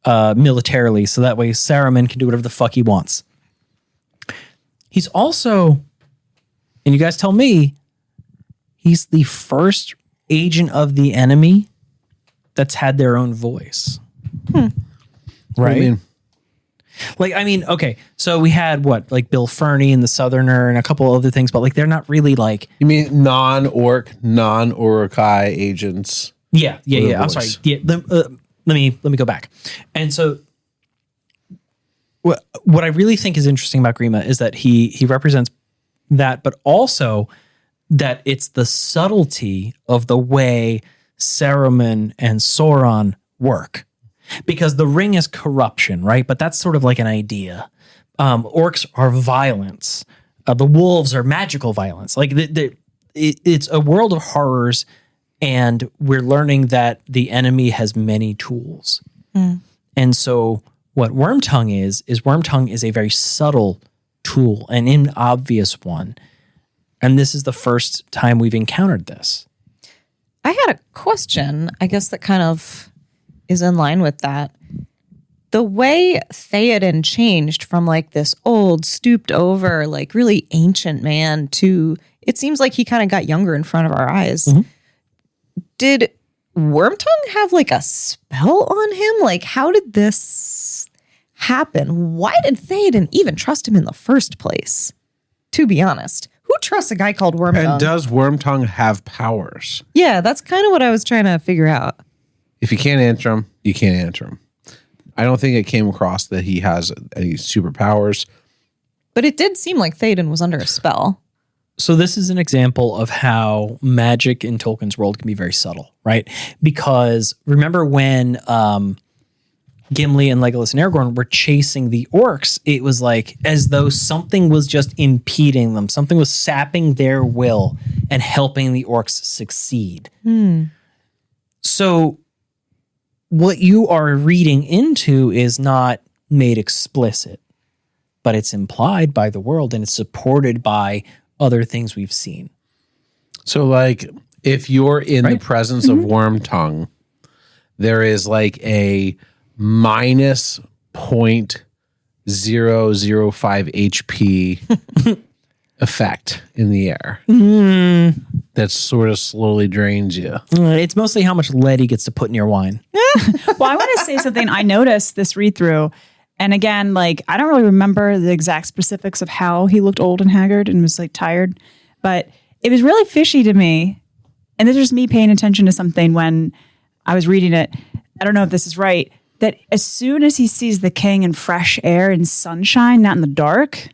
militarily, so that way Saruman can do whatever the fuck he wants. He's also, and you guys tell me, he's the first agent of the enemy that's had their own voice. What do Right? you mean? Like, I mean, okay, so we had like Bill Ferny and the Southerner and a couple other things, but like they're not really like. You mean non-orc, non-Urukai agents? Yeah. With a I'm sorry. voice. Yeah, let me go back. And so, what I really think is interesting about Grima is that he represents that, but also that it's the subtlety of the way Saruman and Sauron work. Because the ring is corruption, right? But that's sort of like an idea. Orcs are violence. The wolves are magical violence. Like it's a world of horrors, and we're learning that the enemy has many tools. And so what Wormtongue is a very subtle tool, an inobvious one. And this is the first time we've encountered this. I had a question, I guess, that kind of is in line with that. The way Theoden changed from like this old, stooped over, like really ancient man to, it seems like he kind of got younger in front of our eyes. Did Wormtongue have like a spell on him? Like, how did this happen? Why did Theoden even trust him in the first place? To be honest, who trusts a guy called Wormtongue? And does Wormtongue have powers? Yeah, that's kind of what I was trying to figure out. If you can't answer him, you can't answer him. I don't think it came across that he has any superpowers. But it did seem like Theoden was under a spell. So this is an example of how magic in Tolkien's world can be very subtle, right? Because remember when Gimli and Legolas and Aragorn were chasing the orcs, it was like as though something was just impeding them. Something was sapping their will and helping the orcs succeed. So what you are reading into is not made explicit, but it's implied by the world and it's supported by other things we've seen. So, like, if you're in the presence of Wormtongue, there is like a minus 0.005 HP effect in the air that sort of slowly drains you. It's mostly how much lead he gets to put in your wine. Well, I want to say something. I noticed this read through. And again, like, I don't really remember the exact specifics of how he looked old and haggard and was like tired, but it was really fishy to me. And this is just me paying attention to something when I was reading it. I don't know if this is right, that as soon as he sees the king in fresh air and sunshine, not in the dark,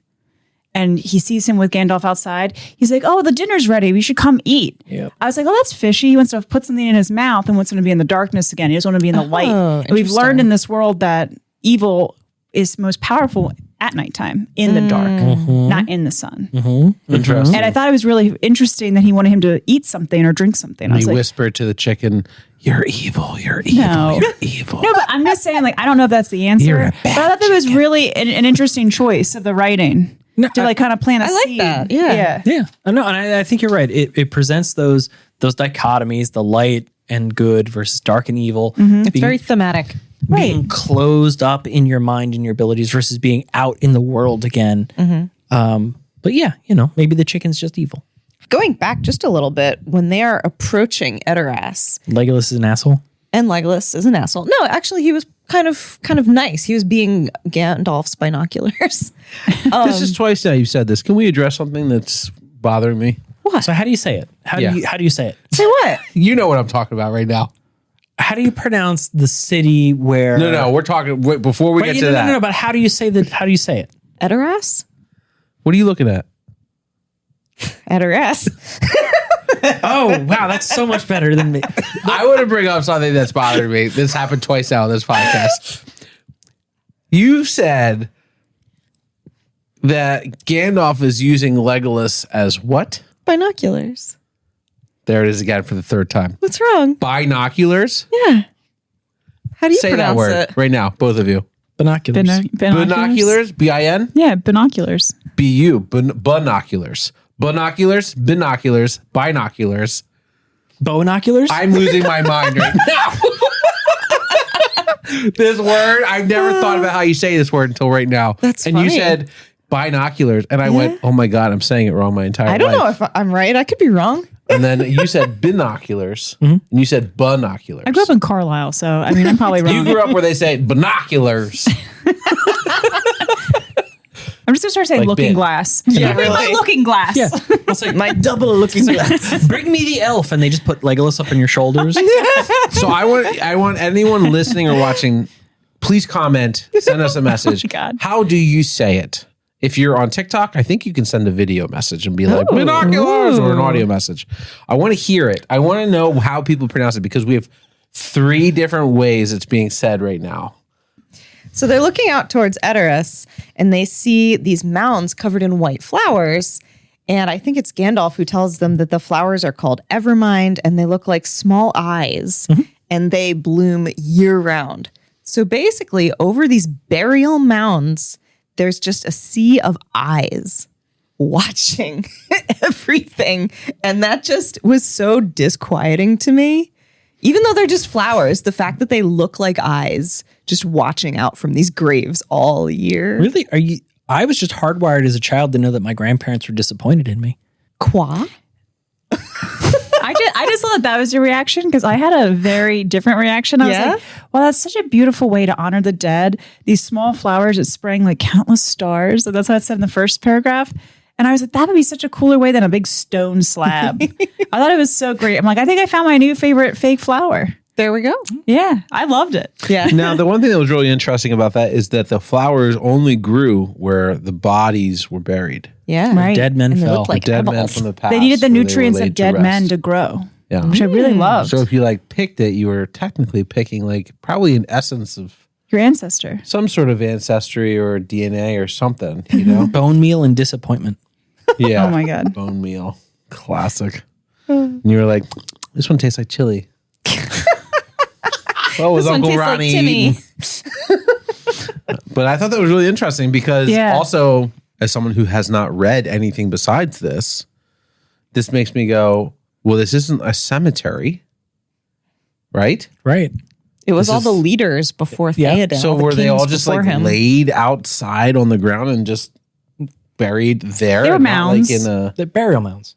and he sees him with Gandalf outside, he's like, oh, the dinner's ready. We should come eat. Yep. I was like, oh, that's fishy. He wants to put something in his mouth and wants him to be in the darkness again. He doesn't want to be in the light. And we've learned in this world that evil is most powerful at nighttime in the dark, not in the sun. Interesting. And I thought it was really interesting that he wanted him to eat something or drink something. And I was he like, whispered to the chicken, "You're evil. You're evil. No. You're evil." no, but I'm just saying, like, I don't know if that's the answer. You're a But I thought that was really an interesting choice of the writing to like kind of plant a I like seed. that. Yeah. Yeah, I know, and I think you're right. It presents those dichotomies, the light and good versus dark and evil. It's very thematic. Being closed up in your mind and your abilities versus being out in the world again. But yeah, maybe the chicken's just evil. Going back just a little bit, when they are approaching Edoras, Legolas is an asshole. and Legolas is an asshole. No, actually, he was kind of nice. He was being Gandalf's binoculars. This is twice now you said this. Can we address something that's bothering me? What? So how do you say it? How do you say it? Say what? You know what I'm talking about right now. How do you pronounce the city where? No, we're talking before we get to that. No. But how do you say that? How do you say it? Edoras? What are you looking at? At her ass. Oh, wow. That's so much better than me. I want to bring up something that's bothered me. This happened twice now on this podcast. You said that Gandalf is using Legolas as what? Binoculars. There it is again for the third time. What's wrong? Binoculars? Yeah. How do you Say that pronounce word it? right now, both of you. Binoculars. Binoculars? B-I-N? Yeah, binoculars. B-U. Binoculars. Binoculars, binoculars, binoculars. Binoculars? I'm losing my mind right now. This word, I've never thought about how you say this word until right now. That's and you funny. said binoculars, and I went, "Oh my god, I'm saying it wrong my entire life." I don't know if I'm right. I could be wrong. And then you said binoculars, and you said binoculars. I grew up in Carlisle, so I mean, I'm probably wrong. You grew up where they say binoculars. I'm just gonna start saying Like looking bin. glass. Yeah, Bring my really. looking glass. Yeah. It's like, My double looking glass. bring me the elf. And they just put Legolas up on your shoulders. So I want anyone listening or watching, please comment, send us a message. God. How do you say it? If you're on TikTok, I think you can send a video message and be like binoculars or an audio message. I want to hear it. I want to know how people pronounce it because we have 3 different ways it's being said right now. So they're looking out towards Edoras and they see these mounds covered in white flowers. And I think it's Gandalf who tells them that the flowers are called Evermind and they look like small eyes and they bloom year round. So basically, over these burial mounds, there's just a sea of eyes watching everything. And that just was so disquieting to me. Even though they're just flowers, the fact that they look like eyes just watching out from these graves all year. Really? Are you? I was just hardwired as a child to know that my grandparents were disappointed in me. Qua? I just thought that was your reaction because I had a very different reaction. I was Yeah? like, well, that's such a beautiful way to honor the dead. These small flowers that sprang like countless stars. And that's what it said in the first paragraph. And I was like, that would be such a cooler way than a big stone slab. I thought it was so great. I'm like, I think I found my new favorite fake flower. There we go. Yeah, I loved it. Yeah. Now, the one thing that was really interesting about that is that the flowers only grew where the bodies were buried. Yeah. Right. Dead men And they fell. look like Dead men pebbles. from the past. They needed the where they were nutrients laid of to dead men rest. to grow, Yeah. which I really loved. So if you like picked it, you were technically picking like probably an essence of Your ancestor. some sort of ancestry or DNA or something, you know? Bone meal and disappointment. Yeah. Oh my God. Bone meal. Classic. And you were like, this one tastes like chili. What was This one Uncle tastes like Ronnie Timmy. eating? But I thought that was really interesting because Yeah. also, as someone who has not read anything besides this makes me go, well, this isn't a cemetery, right? Right. It was This all is- the leaders before Yeah. Theoden. So the were they kings all just before like him. laid outside on the ground and just buried there? They were and not, mounds. Like in a The burial mounds.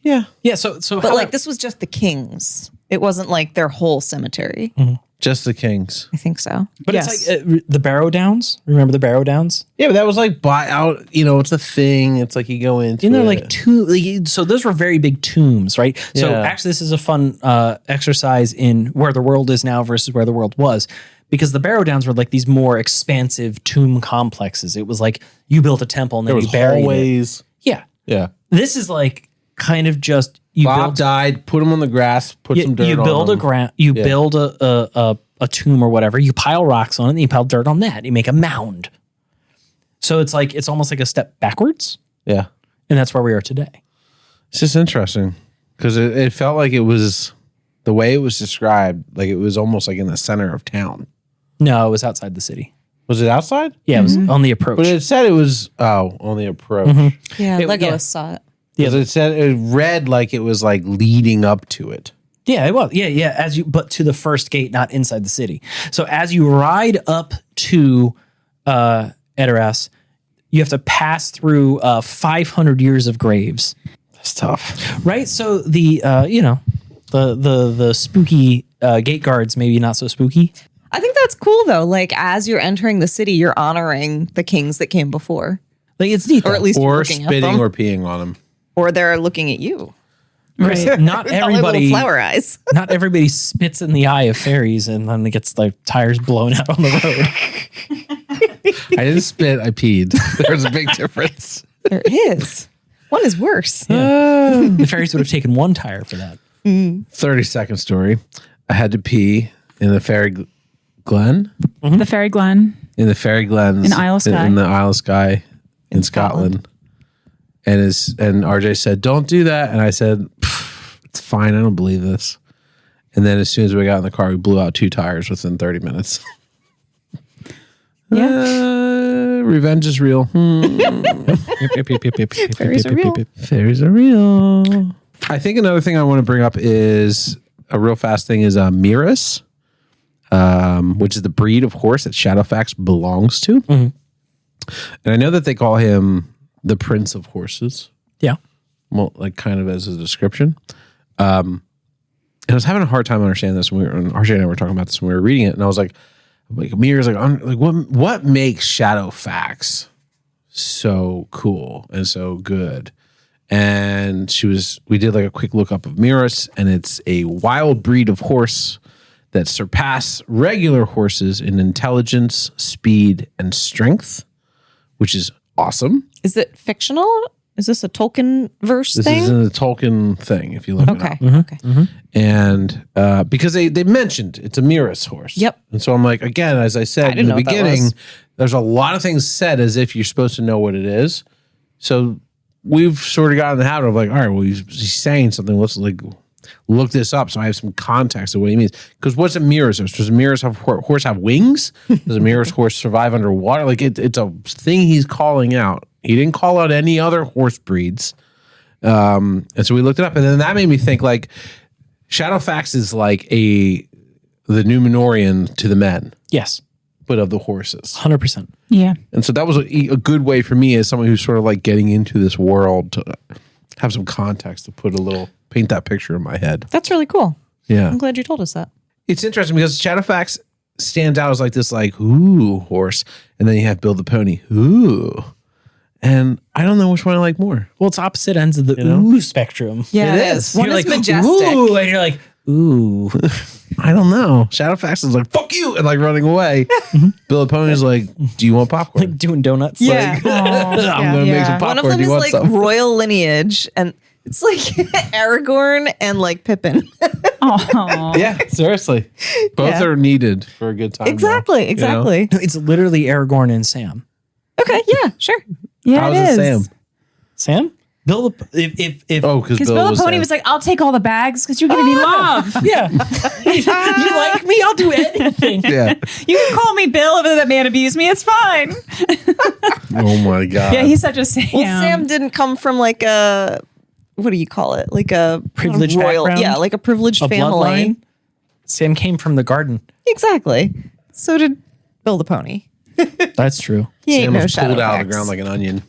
yeah, Yeah. So But how like this was just the kings. It wasn't like their whole cemetery. just the kings. I think so. But Yes. it's like the Barrow Downs. Remember the Barrow Downs? Yeah, but that was like buy out. You know, it's a thing. It's like you go into. You know, it. like so those were very big tombs, right? So Yeah. actually, this is a fun exercise in where the world is now versus where the world was, because the Barrow Downs were like these more expansive tomb complexes. It was like you built a temple and then there you was buried it. hallways. Yeah, Yeah, this is like kind of just you Bob build died. Put him on the grass. Put some dirt. you build on a him. ground, you build a tomb or whatever. You pile rocks on it, and you pile dirt on that. You make a mound. So it's like it's almost like a step backwards, Yeah, and that's where we are today. it's just interesting because it felt like it was the way it was described. Like it was almost like in the center of town. No, it was outside the city. Was it outside? Yeah, it was on the approach. But it said it was on the approach. Yeah, It- Legolas yeah. saw it. Because it said it read like it was like leading up to it. Yeah, it was. Yeah. But to the first gate, not inside the city. So as you ride up to Edoras, you have to pass through 500 years of graves, That's tough. right? So the the spooky gate guards, maybe not so spooky. I think that's cool though. Like as you're entering the city, you're honoring the kings that came before, Like it's neat, or at least you're Or looking at spitting them, or peeing on them. or they're looking at you. right? Not With all their little everybody. flower eyes. Not everybody spits in the eye of fairies and then it gets like tires blown out on the road. I didn't spit, I peed. There's a big difference. There is. One is worse. The fairies would have taken one tire for that. 30-second story. I had to pee in the fairy glen. The Fairy Glen. In the fairy glens. In Isle of Skye. In the Isle of Skye in Scotland. And RJ said, don't do that. And I said, it's fine. I don't believe this. And then as soon as we got in the car, we blew out 2 tires within 30 minutes. Yeah. Revenge is real. Fairies are real. Fairies are real. I think another thing I want to bring up is a real fast thing is Miras, which is the breed of horse that Shadowfax belongs to. And I know that they call him the Prince of Horses. Yeah. Well, like kind of as a description. And I was having a hard time understanding this when RJ and I were talking about this when we were reading it. And I was like Miras, what makes Shadowfax so cool and so good? And we did like a quick look up of Miras, and it's a wild breed of horse that surpass regular horses in intelligence, speed, and strength, which is awesome. Is it fictional? Is this a Tolkien verse This thing? is a Tolkien thing, if you look it up. Okay. And because they mentioned it's a Miras horse. Yep. And so I'm like, again, as I said in didn't the know what that beginning, was. there's a lot of things said as if you're supposed to know what it is. So we've sort of gotten in the habit of like, all right, well, he's saying something. Let's like look this up so I have some context of what he means. Because what's a Miras horse? Does a Miras horse have wings? Does a Miras horse survive underwater? Like it's a thing he's calling out. He didn't call out any other horse breeds. And so we looked it up, and then that made me think like Shadowfax is like the Numenorian to the men, Yes. but of the horses. 100%. Yeah. And so that was a good way for me as someone who's sort of like getting into this world to have some context to paint that picture in my head. That's really cool. Yeah. I'm glad you told us that. It's interesting because Shadowfax stands out as like this like, ooh, horse. And then you have Bill the Pony, ooh. And I don't know which one I like more. Well, it's opposite ends of the ooh spectrum. Yeah, It it is. is. One You're is like, majestic. ooh, and you're like, ooh. I don't know. Shadowfax is like, fuck you, and like running away. Bill the Pony is like, do you want popcorn? Like doing donuts. Yeah. I'm going to make some popcorn. One of them do you is want like some? royal lineage, and it's like Aragorn and like Pippin. Oh. Yeah, seriously. Both Yeah. are needed for a good time. Exactly. though, you know? Exactly. It's literally Aragorn and Sam. Okay. Yeah. Sure. Yeah, How it is is. it Sam? Sam? Bill, if Oh, because Because Bill the Pony was like, I'll take all the bags because you're giving me love. yeah, you like me, I'll do anything. yeah. You can call me Bill if that man abused me. It's fine. Oh my god. Yeah, he's such a Sam. Well, Sam didn't come from like a what do you call it? Like a Privileged royal, background? yeah, like a privileged A family. bloodline? Sam came from the garden. Exactly. So did Bill the Pony. That's true. He Sam ain't no was pulled out of Shadowfax. the ground like an onion.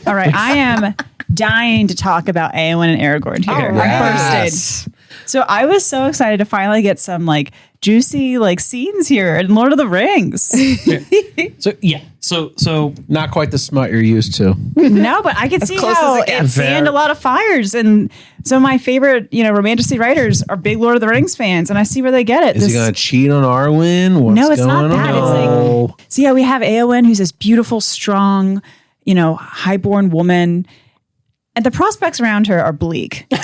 All right, I am dying to talk about Eowyn and Aragorn here. All I'm right. bursted. So I was so excited to finally get some like juicy like scenes here in Lord of the Rings. So yeah, so Not quite the smut you're used to. No, but I could see close how as it it gets. fanned a lot of fires. And some of my favorite, romantasy writers are big Lord of the Rings fans, and I see where they get it. Is he going to cheat on Arwen? What's No, it's not going that. on? It's like, so yeah, we have Eowyn, who's this beautiful, strong, highborn woman. And the prospects around her are bleak. She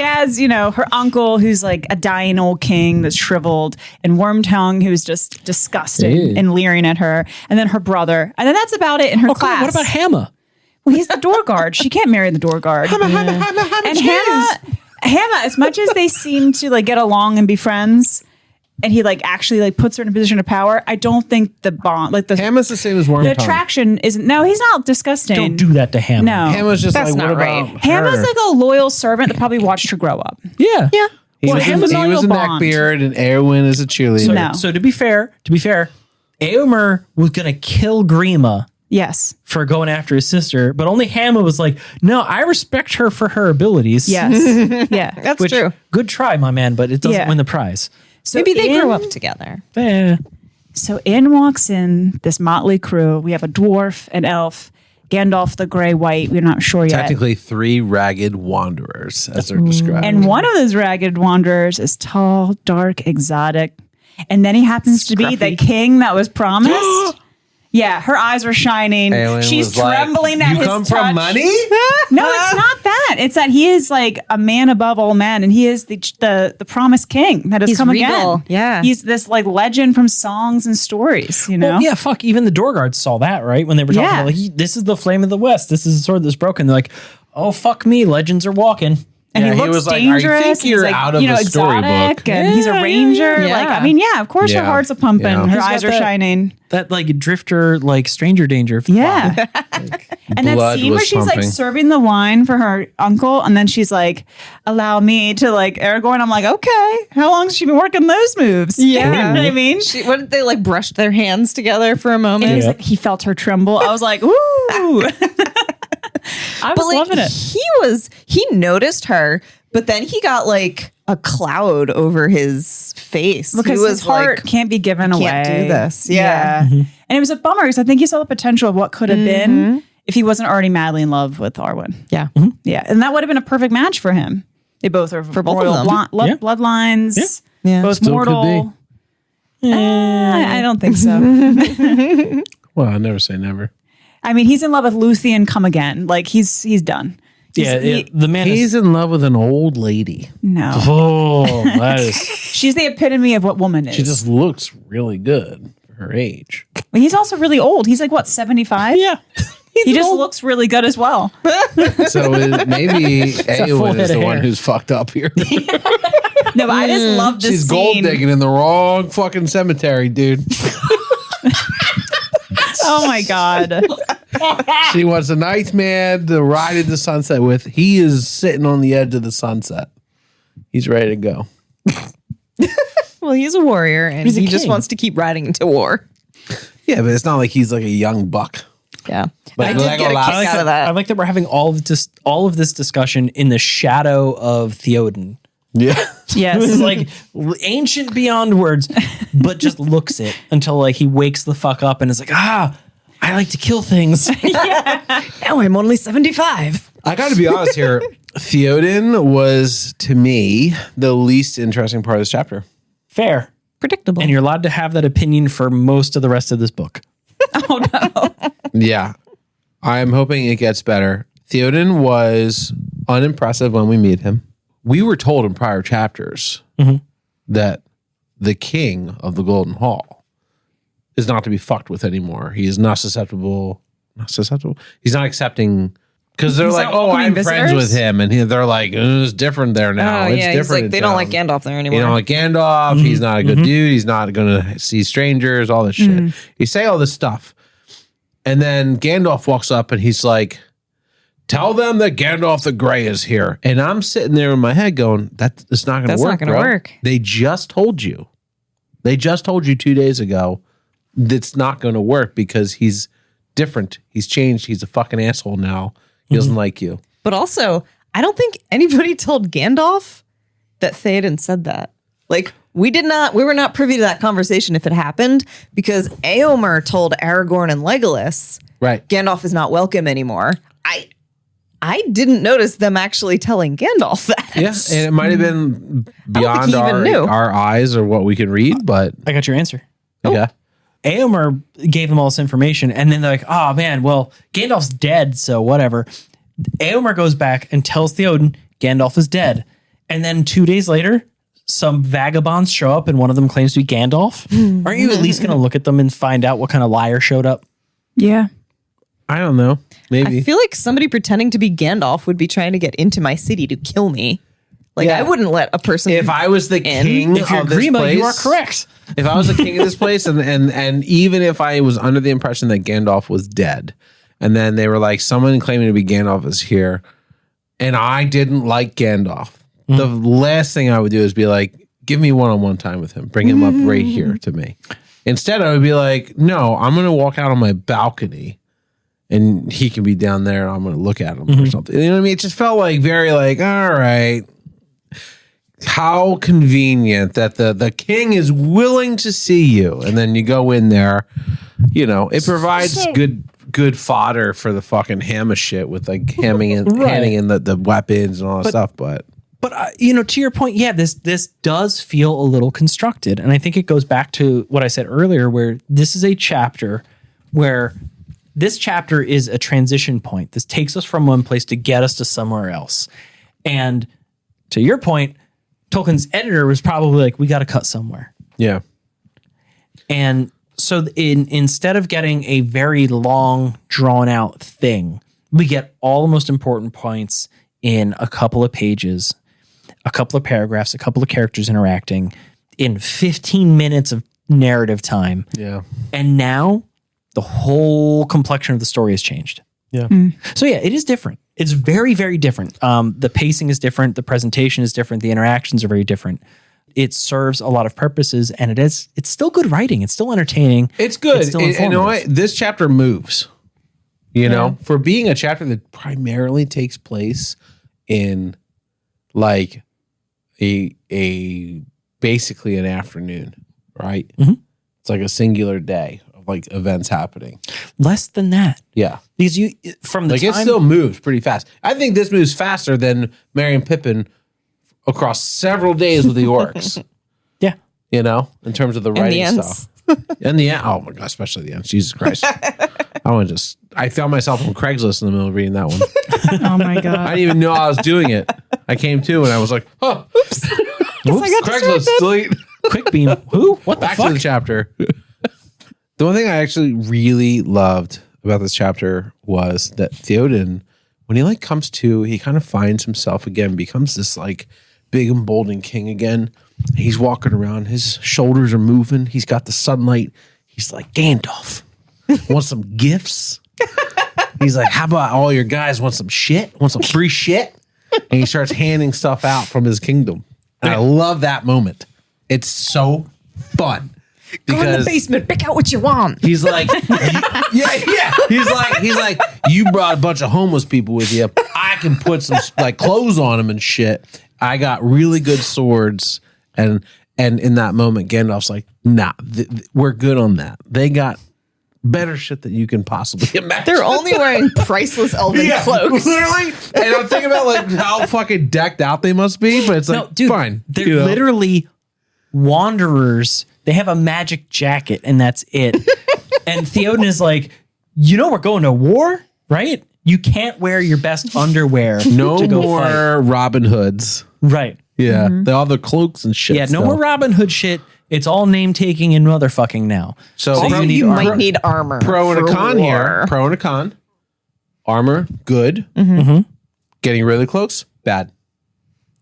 has, her uncle who's like a dying old king that's shriveled, and Wormtongue who's just disgusting Ew. and leering at her. And then her brother. And then that's about it in her come on, class. what about Hammer? Well, he's the door guard. She can't marry the door guard. And Hannah, as much as they seem to like get along and be friends, and he like actually like puts her in a position of power, I don't think the bond, like the Hammer's the same as the Wormtongue. attraction isn't. No, he's not disgusting. Don't do that to Hammer. No, Hammer's just That's like, what not about right. Hannah's her? like a loyal servant that probably watched her grow up. Yeah. Yeah. He Well, was, Hammer's he was a loyal bond. neckbeard, and Eowyn is a cheerleader. So, No. so to be fair, Éomer was gonna kill Grima Yes. for going after his sister, but only Hammer was like, "No, I respect her for her abilities." Yes. Yeah. That's Which, true. good try, my man, but it doesn't Yeah. win the prize. So Maybe they in- grew up together. Eh. So in walks in this motley crew. We have a dwarf, an elf, Gandalf the Grey White. We're not sure yet. Technically, 3 ragged wanderers, as they're described. And one of those ragged wanderers is tall, dark, exotic. And then he happens to be the king that was promised. Yeah, her eyes are shining. Aelin She's was like, trembling at you his come touch. from money? No, it's not that. It's that he is like a man above all men, and he is the promised king that has He's come regal. again. Yeah. He's this like legend from songs and stories, you know? Well, yeah, fuck. Even the door guards saw that, right? When they were talking Yeah. about, like, this is the flame of the West. This is the sword that's broken. They're like, oh, fuck me. Legends are walking. And Yeah, he he looks was like, "I dangerous. think and he's you're like, out of the storybook." exotic, and he's a ranger. Yeah. Like, I mean, yeah, of course her Yeah. heart's a pumping. Yeah. Her He's eyes got are that- shining. That, like, drifter, like, stranger danger. Yeah. And that Blood scene where was she's like pumping. serving the wine for her uncle, and then she's like, allow me to like Aragorn. I'm like, okay, how long has she been working those moves? Yeah. You know what I mean? What did they like brush their hands together for a moment? And he's like, he felt her tremble. I was like, ooh. I was But like loving it. he noticed her, but then he got like a cloud over his face. Because he his heart like, can't be given away. can't do this. Yeah. And it was a bummer because I think he saw the potential of what could have been if he wasn't already madly in love with Arwen. Yeah. Yeah. And that would have been a perfect match for him. They both are for both of royal them. Yeah. bloodlines. Yeah. Both Still could mortal. I don't think so. Well, I never say never. I mean, he's in love with Luthien come again. Like he's done. Yeah, the man He's is... in love with an old lady. No. Oh, that is... She's the epitome of what woman is. She just looks really good for her age. But he's also really old. He's like, what, 75? Yeah. He just looks really good as well. So maybe full Eowyn head is the of one hair. who's fucked up here. No, but I just love this She's gold scene. digging in the wrong fucking cemetery, dude. Oh my God. She wants a nice man to ride into sunset with. He is sitting on the edge of the sunset. He's ready to go. Well, he's a warrior and He's a he just king. wants to keep riding into war. Yeah, but it's not like he's like a young buck. Yeah. But I did Legolas- get a kick out of I that. like that we're having all of this discussion in the shadow of Theoden. Yeah. It's Yes. like ancient beyond words, but just looks it until like he wakes the fuck up and is like, I like to kill things. Now I'm only 75. I got to be honest here. Theoden was, to me, the least interesting part of this chapter. Fair. Predictable. And you're allowed to have that opinion for most of the rest of this book. Oh no. Yeah. I'm hoping it gets better. Theoden was unimpressive when we meet him. We were told in prior chapters that the king of the Golden Hall is not to be fucked with anymore. He is not susceptible. He's not accepting, because they're He's like, not oh, welcoming I'm friends visitors? with him. And they're like, it's different there now. Oh, It's yeah. different. He's like, in they don't like town. Gandalf there anymore. You don't like Gandalf. He's not a good dude. He's not going to see strangers, all this shit. You say all this stuff. And then Gandalf walks up and he's like, tell them that Gandalf the Grey is here. And I'm sitting there in my head going, it's not going to That's work, not gonna bro. work. They just told you. They just told you 2 days ago that's not going to work because he's different. He's changed. He's a fucking asshole now. He doesn't like you. But also, I don't think anybody told Gandalf that Theoden said that. Like, we were not privy to that conversation if it happened, because Éomer told Aragorn and Legolas, Right. Gandalf is not welcome anymore. I didn't notice them actually telling Gandalf that. Yeah. And it might have been beyond he even knew. our eyes or what we can read, but I got your answer. yeah. Éomer gave them all this information, and then they're like, oh man, well, Gandalf's dead, so whatever. Éomer goes back and tells Theoden Gandalf is dead. And then 2 days later, some vagabonds show up and one of them claims to be Gandalf. Aren't you at least going to look at them and find out what kind of liar showed up? Yeah. I don't know. Maybe. I feel like somebody pretending to be Gandalf would be trying to get into my city to kill me. Like, Yeah. I wouldn't let a person. If I was the king If you're of this Grima, place, you are correct. If I was the king of this place, and even if I was under the impression that Gandalf was dead, and then they were like, someone claiming to be Gandalf is here, and I didn't like Gandalf, the last thing I would do is be like, give me one-on-one time with him. Bring him up right here to me. Instead, I would be like, no, I'm going to walk out on my balcony and he can be down there and I'm going to look at him or something. You know what I mean? It just felt like very like, all right. How convenient that the king is willing to see you. And then you go in there, you know, it provides good fodder for the fucking hammer shit with like handing in the weapons and all that stuff. But to your point, yeah, this does feel a little constructed. And I think it goes back to what I said earlier, where this is a chapter where this chapter is a transition point. This takes us from one place to get us to somewhere else. And to your point, Tolkien's editor was probably like, we got to cut somewhere. Yeah. And so instead of getting a very long, drawn out thing, we get all the most important points in a couple of pages, a couple of paragraphs, a couple of characters interacting in 15 minutes of narrative time. Yeah. And now the whole complexion of the story has changed. Yeah. So yeah, it is different. It's very, very different. The pacing is different. The presentation is different. The interactions are very different. It serves a lot of purposes, and it's still good writing. It's still entertaining. It's good. It's still And you know informative. what? This chapter moves. You know, for being a chapter that primarily takes place in like a basically an afternoon, right? Mm-hmm. It's like a singular day of like events happening. Less than that. Yeah. Because you from the Like it time still moves pretty fast. I think this moves faster than Merry and Pippin across several days with the orcs. yeah. You know, in terms of the And the writing ends. stuff. And the end. Oh my god, especially the end. Jesus Christ. I found myself on Craigslist in the middle of reading that one. Oh my I God. didn't even know I was doing it. I came to and I was like, oh, oops. Craigslist, delete. Quick beam. Who? What the Back fuck? to the chapter. The one thing I actually really loved about this chapter was that Theoden, when he like comes to, he kind of finds himself again, becomes this like big emboldened king again. He's walking around, his shoulders are moving. He's got the sunlight. He's like, Gandalf, want some gifts? He's like, how about all your guys want some shit? Want some free shit? And he starts handing stuff out from his kingdom. And I love that moment. It's so fun. Go in the basement, pick out what you want. He's like, yeah. He's like, you brought a bunch of homeless people with you. I can put some like clothes on them and shit. I got really good swords, and in that moment, Gandalf's like, nah, we're good on that. They got better shit than you can possibly imagine. They're only wearing priceless elven cloaks. literally. And I'm thinking about like how fucking decked out they must be, but it's like, No, dude, fine. They're you know? literally wanderers. They have a magic jacket, and that's it. And Theoden is like, we're going to war, right? You can't wear your best underwear. No to go more fight. Robin Hoods. Right. Yeah, they all the cloaks and shit. Yeah, no still. more Robin Hood shit. It's all name taking and motherfucking now. So Also, you need you might armor. need armor. Pro and a for con war. here. Pro and a con. Armor, good. Getting rid of the cloaks, bad.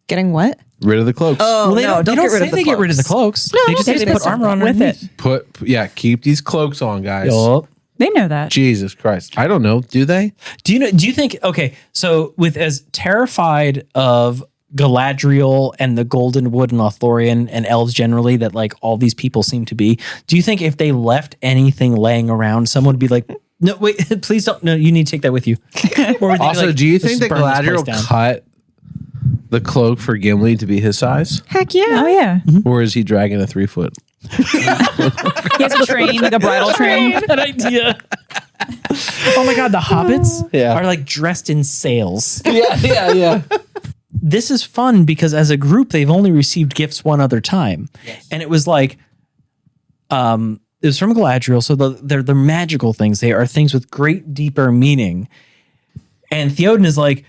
Getting what? Rid of the cloaks. Oh, Well, they no, don't get rid say of the they get rid of the cloaks. They just say they put armor on with underneath. it. Keep these cloaks on, guys. Yup. They know that. Jesus Christ. I don't know. Do they? Do you think, okay, so with as terrified of Galadriel and the Golden Wood and Lothlorien and elves generally that like all these people seem to be, do you think if they left anything laying around, someone would be like, no, wait, please don't, no, you need to take that with you. Or would they be Also, like, do you "Let's think just that burn this place Galadriel down"? cut the cloak for Gimli to be his size? Heck yeah. Oh yeah. Or is he dragging a 3-foot? He has a train, like a bridal train. That idea. Oh my God, the hobbits Yeah. are like dressed in sails. Yeah. This is fun because as a group, they've only received gifts one other time. Yes. And it was like, it was from Galadriel. So they're magical things. They are things with great deeper meaning. And Theoden is like,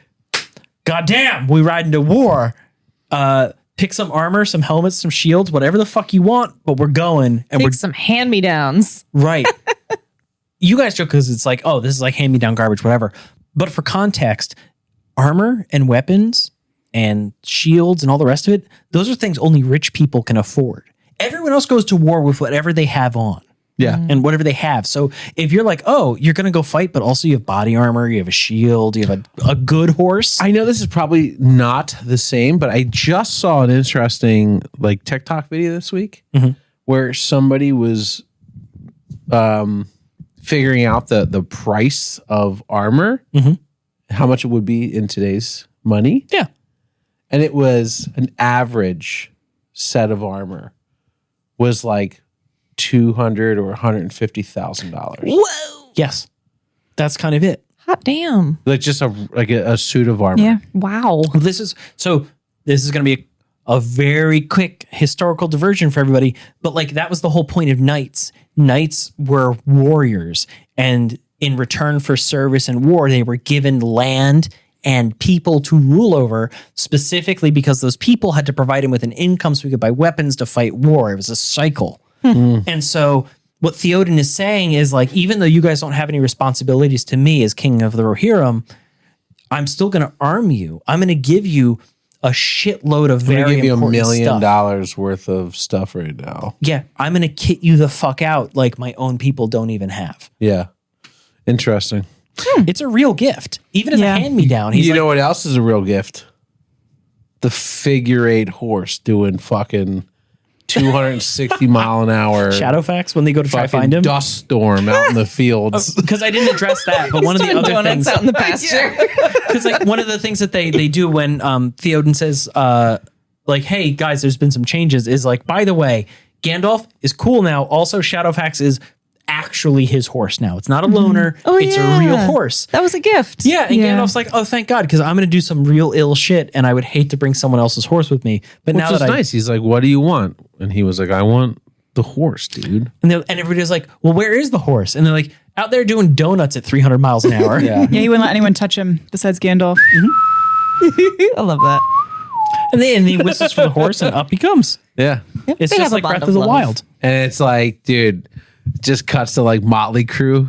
God damn, we ride into war. Pick some armor, some helmets, some shields, whatever the fuck you want, but we're going. And Take some hand-me-downs. right. You guys joke because it's like, oh, this is like hand-me-down garbage, whatever. But for context, armor and weapons and shields and all the rest of it, those are things only rich people can afford. Everyone else goes to war with whatever they have on. Yeah. And whatever they have. So if you're like, oh, you're going to go fight, but also you have body armor, you have a shield, you have a good horse. I know this is probably not the same, but I just saw an interesting like TikTok video this week where somebody was figuring out the price of armor, how much it would be in today's money. Yeah. And it was an average set of armor was like $200,000 or $150,000. Whoa. Yes. That's kind of it. Hot damn. Like just a suit of armor. Yeah. Wow. This is going to be a very quick historical diversion for everybody. But like that was the whole point of knights. Knights were warriors, and in return for service and war, they were given land and people to rule over, specifically because those people had to provide him with an income so he could buy weapons to fight war. It was a cycle. And so what Theoden is saying is like, even though you guys don't have any responsibilities to me as king of the Rohirrim, I'm still going to arm you. I'm going to give you a shitload of I'm very gonna give you $1 important million stuff. worth of stuff right now. Yeah, I'm going to kit you the fuck out like my own people don't even have. Yeah. Interesting. It's a real gift. Even as a hand-me-down. He's You like, know what else is a real gift? The figure 8 horse doing fucking 260 mile an hour Shadowfax when they go to try to fucking find him. dust storm out in the fields. Because I didn't address that, but one of the other Donuts things, out in the pasture. because like one of the things that they do when Theoden says, like, hey guys, there's been some changes, is like, by the way, Gandalf is cool now. Also, Shadowfax is actually his horse now. It's not a loner. Oh, it's a real horse. That was a gift. Yeah, and Yeah. Gandalf's like, oh, thank God, because I'm going to do some real ill shit, and I would hate to bring someone else's horse with me. But Which now is that nice. He's like, what do you want? And he was like, I want the horse, dude. and everybody's like, well, where is the horse? And they're like, out there doing donuts at 300 miles an hour. Yeah. Yeah, he wouldn't let anyone touch him besides Gandalf. I love that. And then he whistles for the horse, and up he comes. Yeah. It's They just have a like bond Breath of of the love. Wild. And it's like, dude, just cuts to like Motley Crue.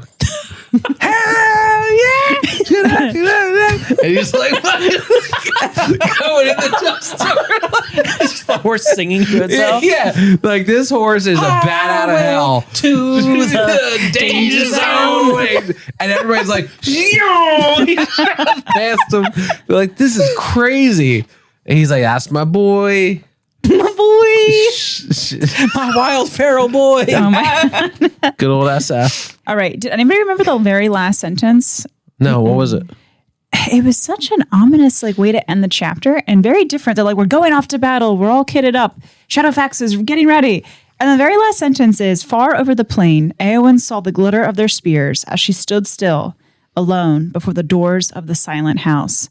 Hell yeah! And he's like going in the dust storm. The horse singing to itself. Yeah, like this horse is a bat out of hell To the danger zone. and everybody's like, past him. They're like, this is crazy. And he's like, that's my boy. My boy. My wild feral boy. Oh my. Good old SF. All right. Did anybody remember the very last sentence? No, what was it? It was such an ominous like way to end the chapter and very different. They're like, we're going off to battle. We're all kitted up. Shadowfax is getting ready. And the very last sentence is, far over the plain, Eowyn saw the glitter of their spears as she stood still, alone, before the doors of the silent house.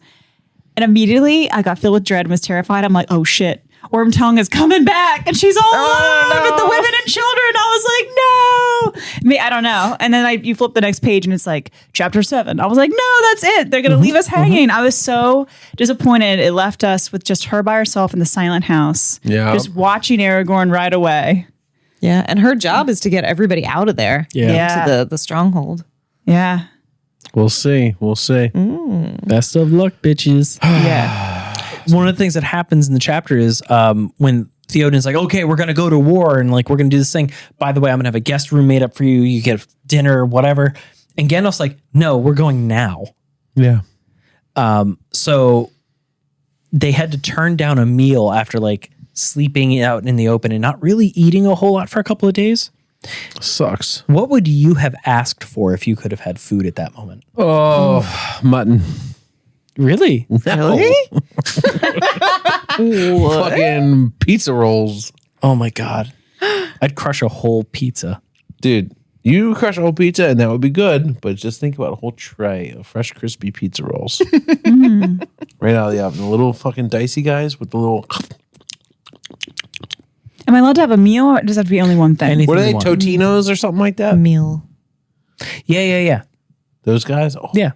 And immediately I got filled with dread and was terrified. I'm like, oh shit, Wormtongue is coming back and she's all alone with the women and children. I was like, no. I don't know. And then you flip the next page and it's like chapter 7. I was like, no, that's it. They're going to leave us hanging. I was so disappointed. It left us with just her by herself in the silent house. Yeah. Just watching Aragorn ride away. Yeah, and her job is to get everybody out of there. Yeah. To the stronghold. Yeah. We'll see. We'll see. Best of luck, bitches. Yeah. One of the things that happens in the chapter is when Theoden's like, okay, we're going to go to war and like, we're going to do this thing. By the way, I'm going to have a guest room made up for you. You get dinner, whatever. And Gandalf's like, no, we're going now. Yeah. So they had to turn down a meal after like sleeping out in the open and not really eating a whole lot for a couple of days. Sucks. What would you have asked for if you could have had food at that moment? Oh, mutton. Really? Really? Fucking pizza rolls. Oh my God. I'd crush a whole pizza. Dude, you crush a whole pizza and that would be good, but just think about a whole tray of fresh, crispy pizza rolls. Right out of the oven. The little fucking dicey guys with the little... Am I allowed to have a meal or does it have to be only one thing? Anything What are you they, want. Totinos or something like that? Meal. Yeah. Those guys? Oh, Yeah.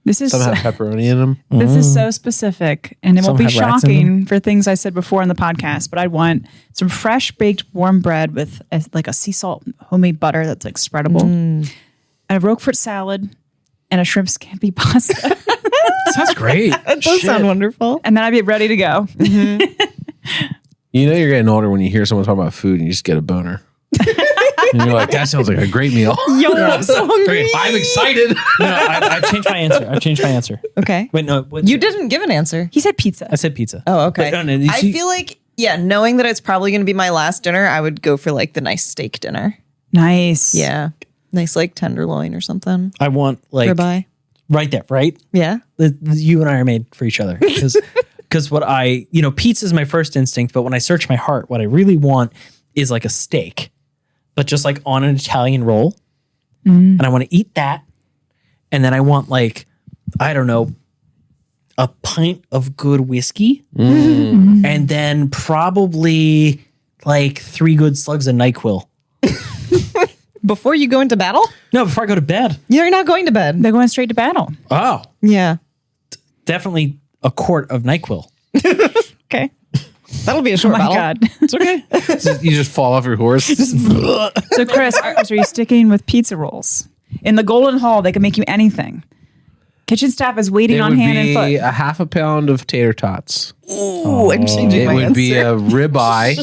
This is some have pepperoni in them. This is so specific, and it Some won't be have rats in shocking for things I said before on the podcast, but I want some fresh baked warm bread with like a sea salt homemade butter that's like spreadable, and a Roquefort salad, and a shrimp scampi pasta. Sounds great. That does sound wonderful. And then I'd be ready to go. You know you're getting older when you hear someone talk about food and you just get a boner. And you're like, that sounds like a great meal. Yo, I'm so hungry. I'm excited. No, I've changed my answer. Okay. Wait, no. what's You yours? didn't give an answer. He said pizza. I said pizza. Oh, okay. But, no, you I see- feel like, yeah, knowing that it's probably going to be my last dinner, I would go for like the nice steak dinner. Nice. Yeah. Nice like tenderloin or something. I want like Ribeye. right there, right? Yeah. You and I are made for each other because what pizza is my first instinct, but when I search my heart, what I really want is like a steak, but just like on an Italian roll. And I want to eat that. And then I want like, I don't know, a pint of good whiskey, and then probably like 3 good slugs of NyQuil. Before you go into battle? No, before I go to bed. You're not going to bed. They're going straight to battle. Oh, Yeah. definitely a quart of NyQuil. Okay. That'll be a short My battle. God. It's okay. You just fall off your horse. So, Chris, are you sticking with pizza rolls? In the Golden Hall, they can make you anything. Kitchen staff is waiting It on would hand and be foot. a half a pound of tater tots. Ooh, I'm changing It my would answer. be a ribeye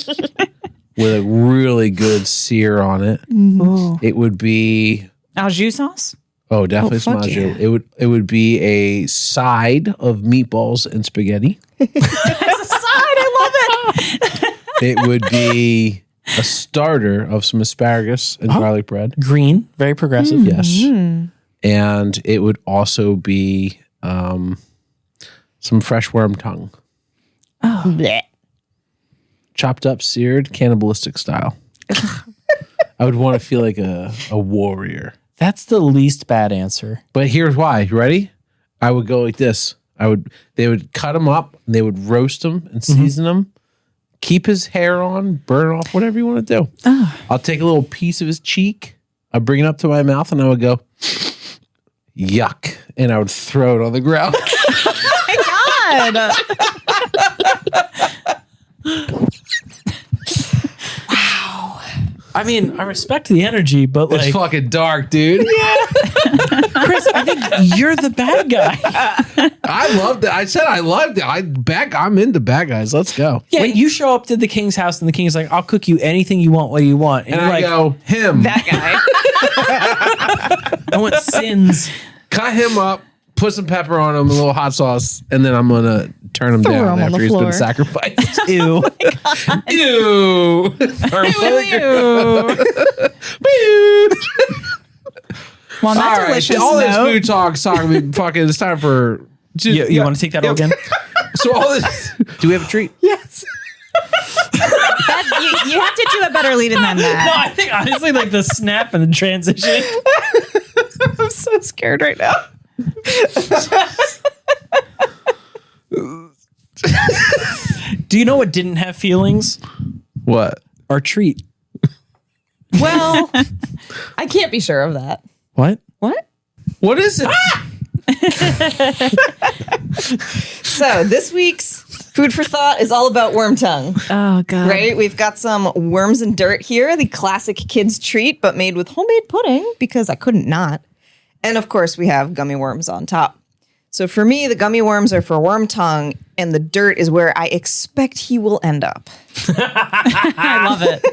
with a really good sear on it. Ooh. It would be Au jus sauce? definitely fuck some yeah. It would be a side of meatballs and spaghetti. It would be a starter of some asparagus and garlic bread. Green, very progressive. Yes. And it would also be some fresh wormtongue. Blech. Chopped up, seared, cannibalistic style. I would want to feel like a warrior. That's the least bad answer. But here's why. You ready? I would go like this. They would cut him up, and they would roast him and season him. Keep his hair on, burn off, whatever you want to do. I'll take a little piece of his cheek. I bring it up to my mouth, and I would go, yuck, and I would throw it on the ground. God. I mean, I respect the energy, but It's like, fucking dark, dude. Chris, I think you're the bad guy. I loved it. I said I loved it. I'm into bad guys. Let's go. Yeah, when you show up to the king's house and the king's like, I'll cook you anything you want, what you want. And, And you're I like, go, him. That guy. I want sins. Cut him up, put some pepper on him, a little hot sauce, and then I'm going to turn him Throw down him on after the he's floor. been sacrificed. Ew. Ew. Well, on that All right, delicious all this note, food talk's talking. Fucking, it's time for. You want to take that all again? So all this. Do we have a treat? Yes. you have to do a better lead in than No, that. I think honestly, like the snap and the transition. I'm so scared right now. Do you know what didn't have feelings? What? Our treat. Well, I can't be sure of that. What? What? What is it? So this week's food for thought is all about Wormtongue. Oh, God. Right? We've got some worms and dirt here, the classic kids treat, but made with homemade pudding because I couldn't not. And of course, we have gummy worms on top. So for me, the gummy worms are for Wormtongue, and the dirt is where I expect he will end up. I love it.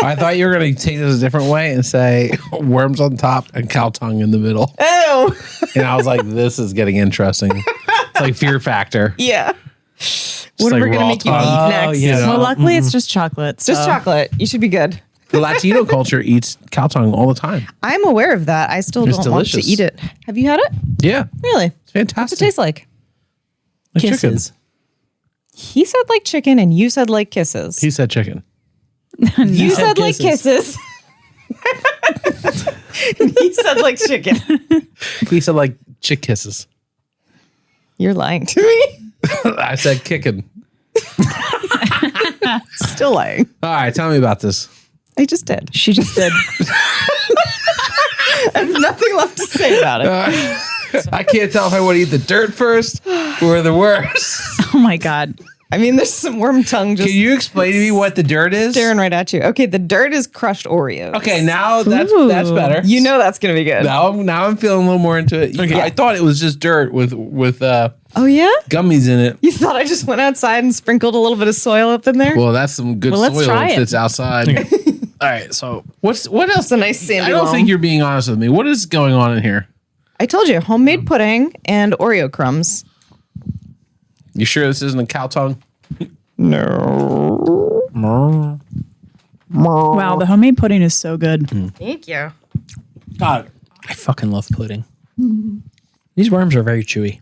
I thought you were going to take this a different way and say worms on top and cow tongue in the middle. Oh, And I was like, this is getting interesting. It's like Fear Factor. yeah. What are like we going to raw make you tongue. eat Oh, next? yeah. Well, luckily, it's just chocolate. Just so- chocolate. You should be good. The Latino culture eats cow tongue all the time. I'm aware of that. I still It's don't want delicious. to eat it. Have you had it? Yeah. Really? It's What's it fantastic. taste like? Like chicken. Kisses. He said like chicken, and you said like kisses. He said chicken. You said like kisses. kisses. He said like chicken. He said like chick kisses. You're lying to me. I said kicking. Still lying. All right, tell me about this. I just did. She just did. I have nothing left to say about it. I can't tell if I want to eat the dirt first or the worms. Oh, my God. I mean, there's some worm tongue just Can you explain to me what the dirt is? staring right at you. Okay, the dirt is crushed Oreos. Okay, now that's Ooh. better. You know that's gonna be good. Now I'm feeling a little more into it. Okay. I thought it was just dirt with Oh yeah? gummies in it. You thought I just went outside and sprinkled a little bit of soil up in there? Well, that's some good Well, let's soil try if it. it's outside. All right, so What else? It's a nice sandy I don't loam. think you're being honest with me. What is going on in here? I told you, homemade pudding and Oreo crumbs. You sure this isn't a cow tongue? No. Wow, the homemade pudding is so good. Thank you. God, I fucking love pudding. These worms are very chewy.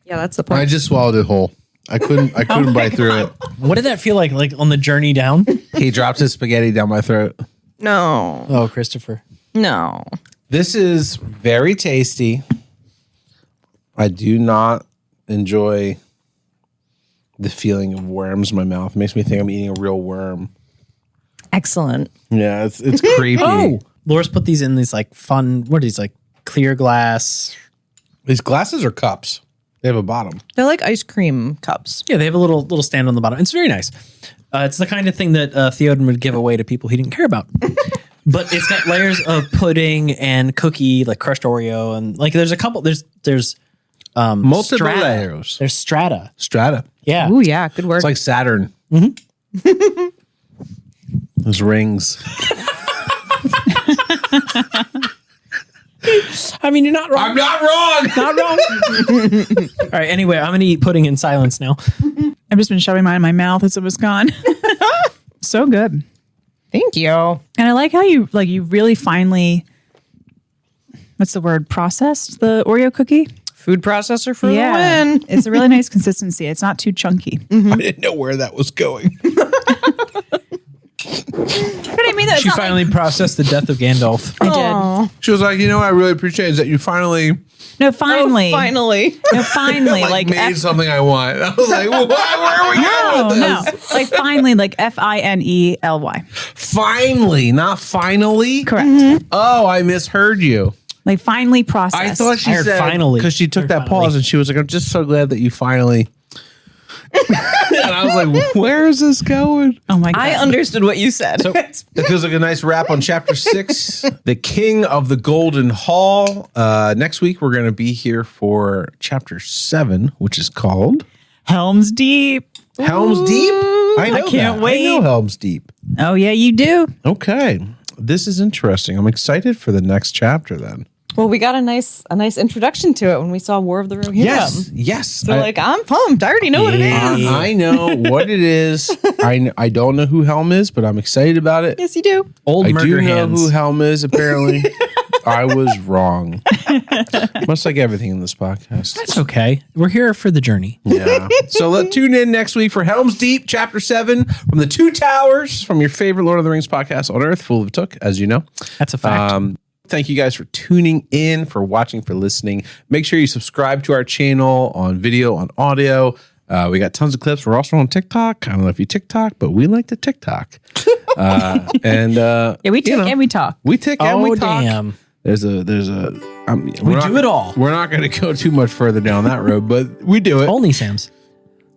Yeah, that's the point. I just swallowed it whole. I couldn't bite through it. What did that feel like on the journey down? He dropped his spaghetti down my throat. No. Oh, Christopher. No. This is very tasty. I do not enjoy the feeling of worms in my mouth. It makes me think I'm eating a real worm. Excellent. Yeah, it's creepy. Oh, Laura's put these in these like fun. What are these like clear glass? These glasses are cups. They have a bottom. They're like ice cream cups. Yeah, they have a little stand on the bottom. It's very nice. It's the kind of thing that Theoden would give away to people he didn't care about. But it's got layers of pudding and cookie, like crushed Oreo, and like there's a couple. There's Multiple strata. layers. There's strata. Strata. Yeah. Ooh, yeah. Good work. It's like Saturn. Those rings. I mean, you're not wrong. I'm not wrong. Not wrong. All right. Anyway, I'm gonna eat pudding in silence now. I've just been shoving mine in my mouth as it was gone. So good. Thank you. And I like how you really finally, what's the word, processed the Oreo cookie? Food processor for the win. It's a really nice consistency. It's not too chunky. I didn't know where that was going. But I mean, She finally processed the death of Gandalf. I did. She was like, you know what I really appreciate is that you finally No, finally. Finally. No, finally. like made something I want. I was like, where are we going with No. this? Like finally, like Finely. Finally, not finally. Correct. Oh, I misheard you. Like finally processed. I thought she I heard said finally. because she took I that heard pause finally. and she was like, I'm just so glad that you finally. And I was like, where is this going? Oh my God. I understood what you said. So it feels like a nice wrap on chapter 6, the King of the Golden Hall. Next week, we're going to be here for chapter 7, which is called Helm's Deep. Helm's Deep. I know can't that. wait. I know Helm's Deep. Oh, yeah, you do. Okay. This is interesting. I'm excited for the next chapter then. Well, we got a nice introduction to it when we saw War of the Rohirrim. Yes. So like, I'm pumped. I already know what it is. I know what it is. I don't know who Helm is, but I'm excited about it. Yes, you do. Old I murder do know hands. who Helm is, apparently. I was wrong. Much like everything in this podcast. It's okay. We're here for the journey. Yeah. So tune in next week for Helm's Deep, Chapter 7, from the Two Towers, from your favorite Lord of the Rings podcast on Earth, Full of Took, as you know. That's a fact. Thank you guys for tuning in, for watching, for listening. Make sure you subscribe to our channel on video, on audio. We got tons of clips. We're also on TikTok. I don't know if you TikTok, but we like to TikTok. Yeah, we tick and we talk. We tick and we talk. Damn. We do it all. We're not going to go too much further down that road, but we do it. Only Sam's.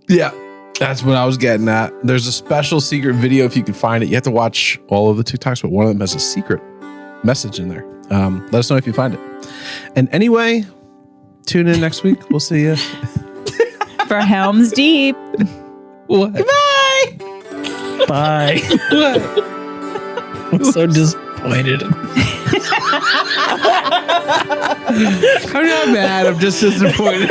Yeah, that's what I was getting at. There's a special secret video if you can find it. You have to watch all of the TikToks, but one of them has a secret message in there. Let us know if you find it. And anyway, tune in next week. We'll see you. For Helm's Deep. What? Bye. What? I'm so disappointed. I'm not mad. I'm just disappointed.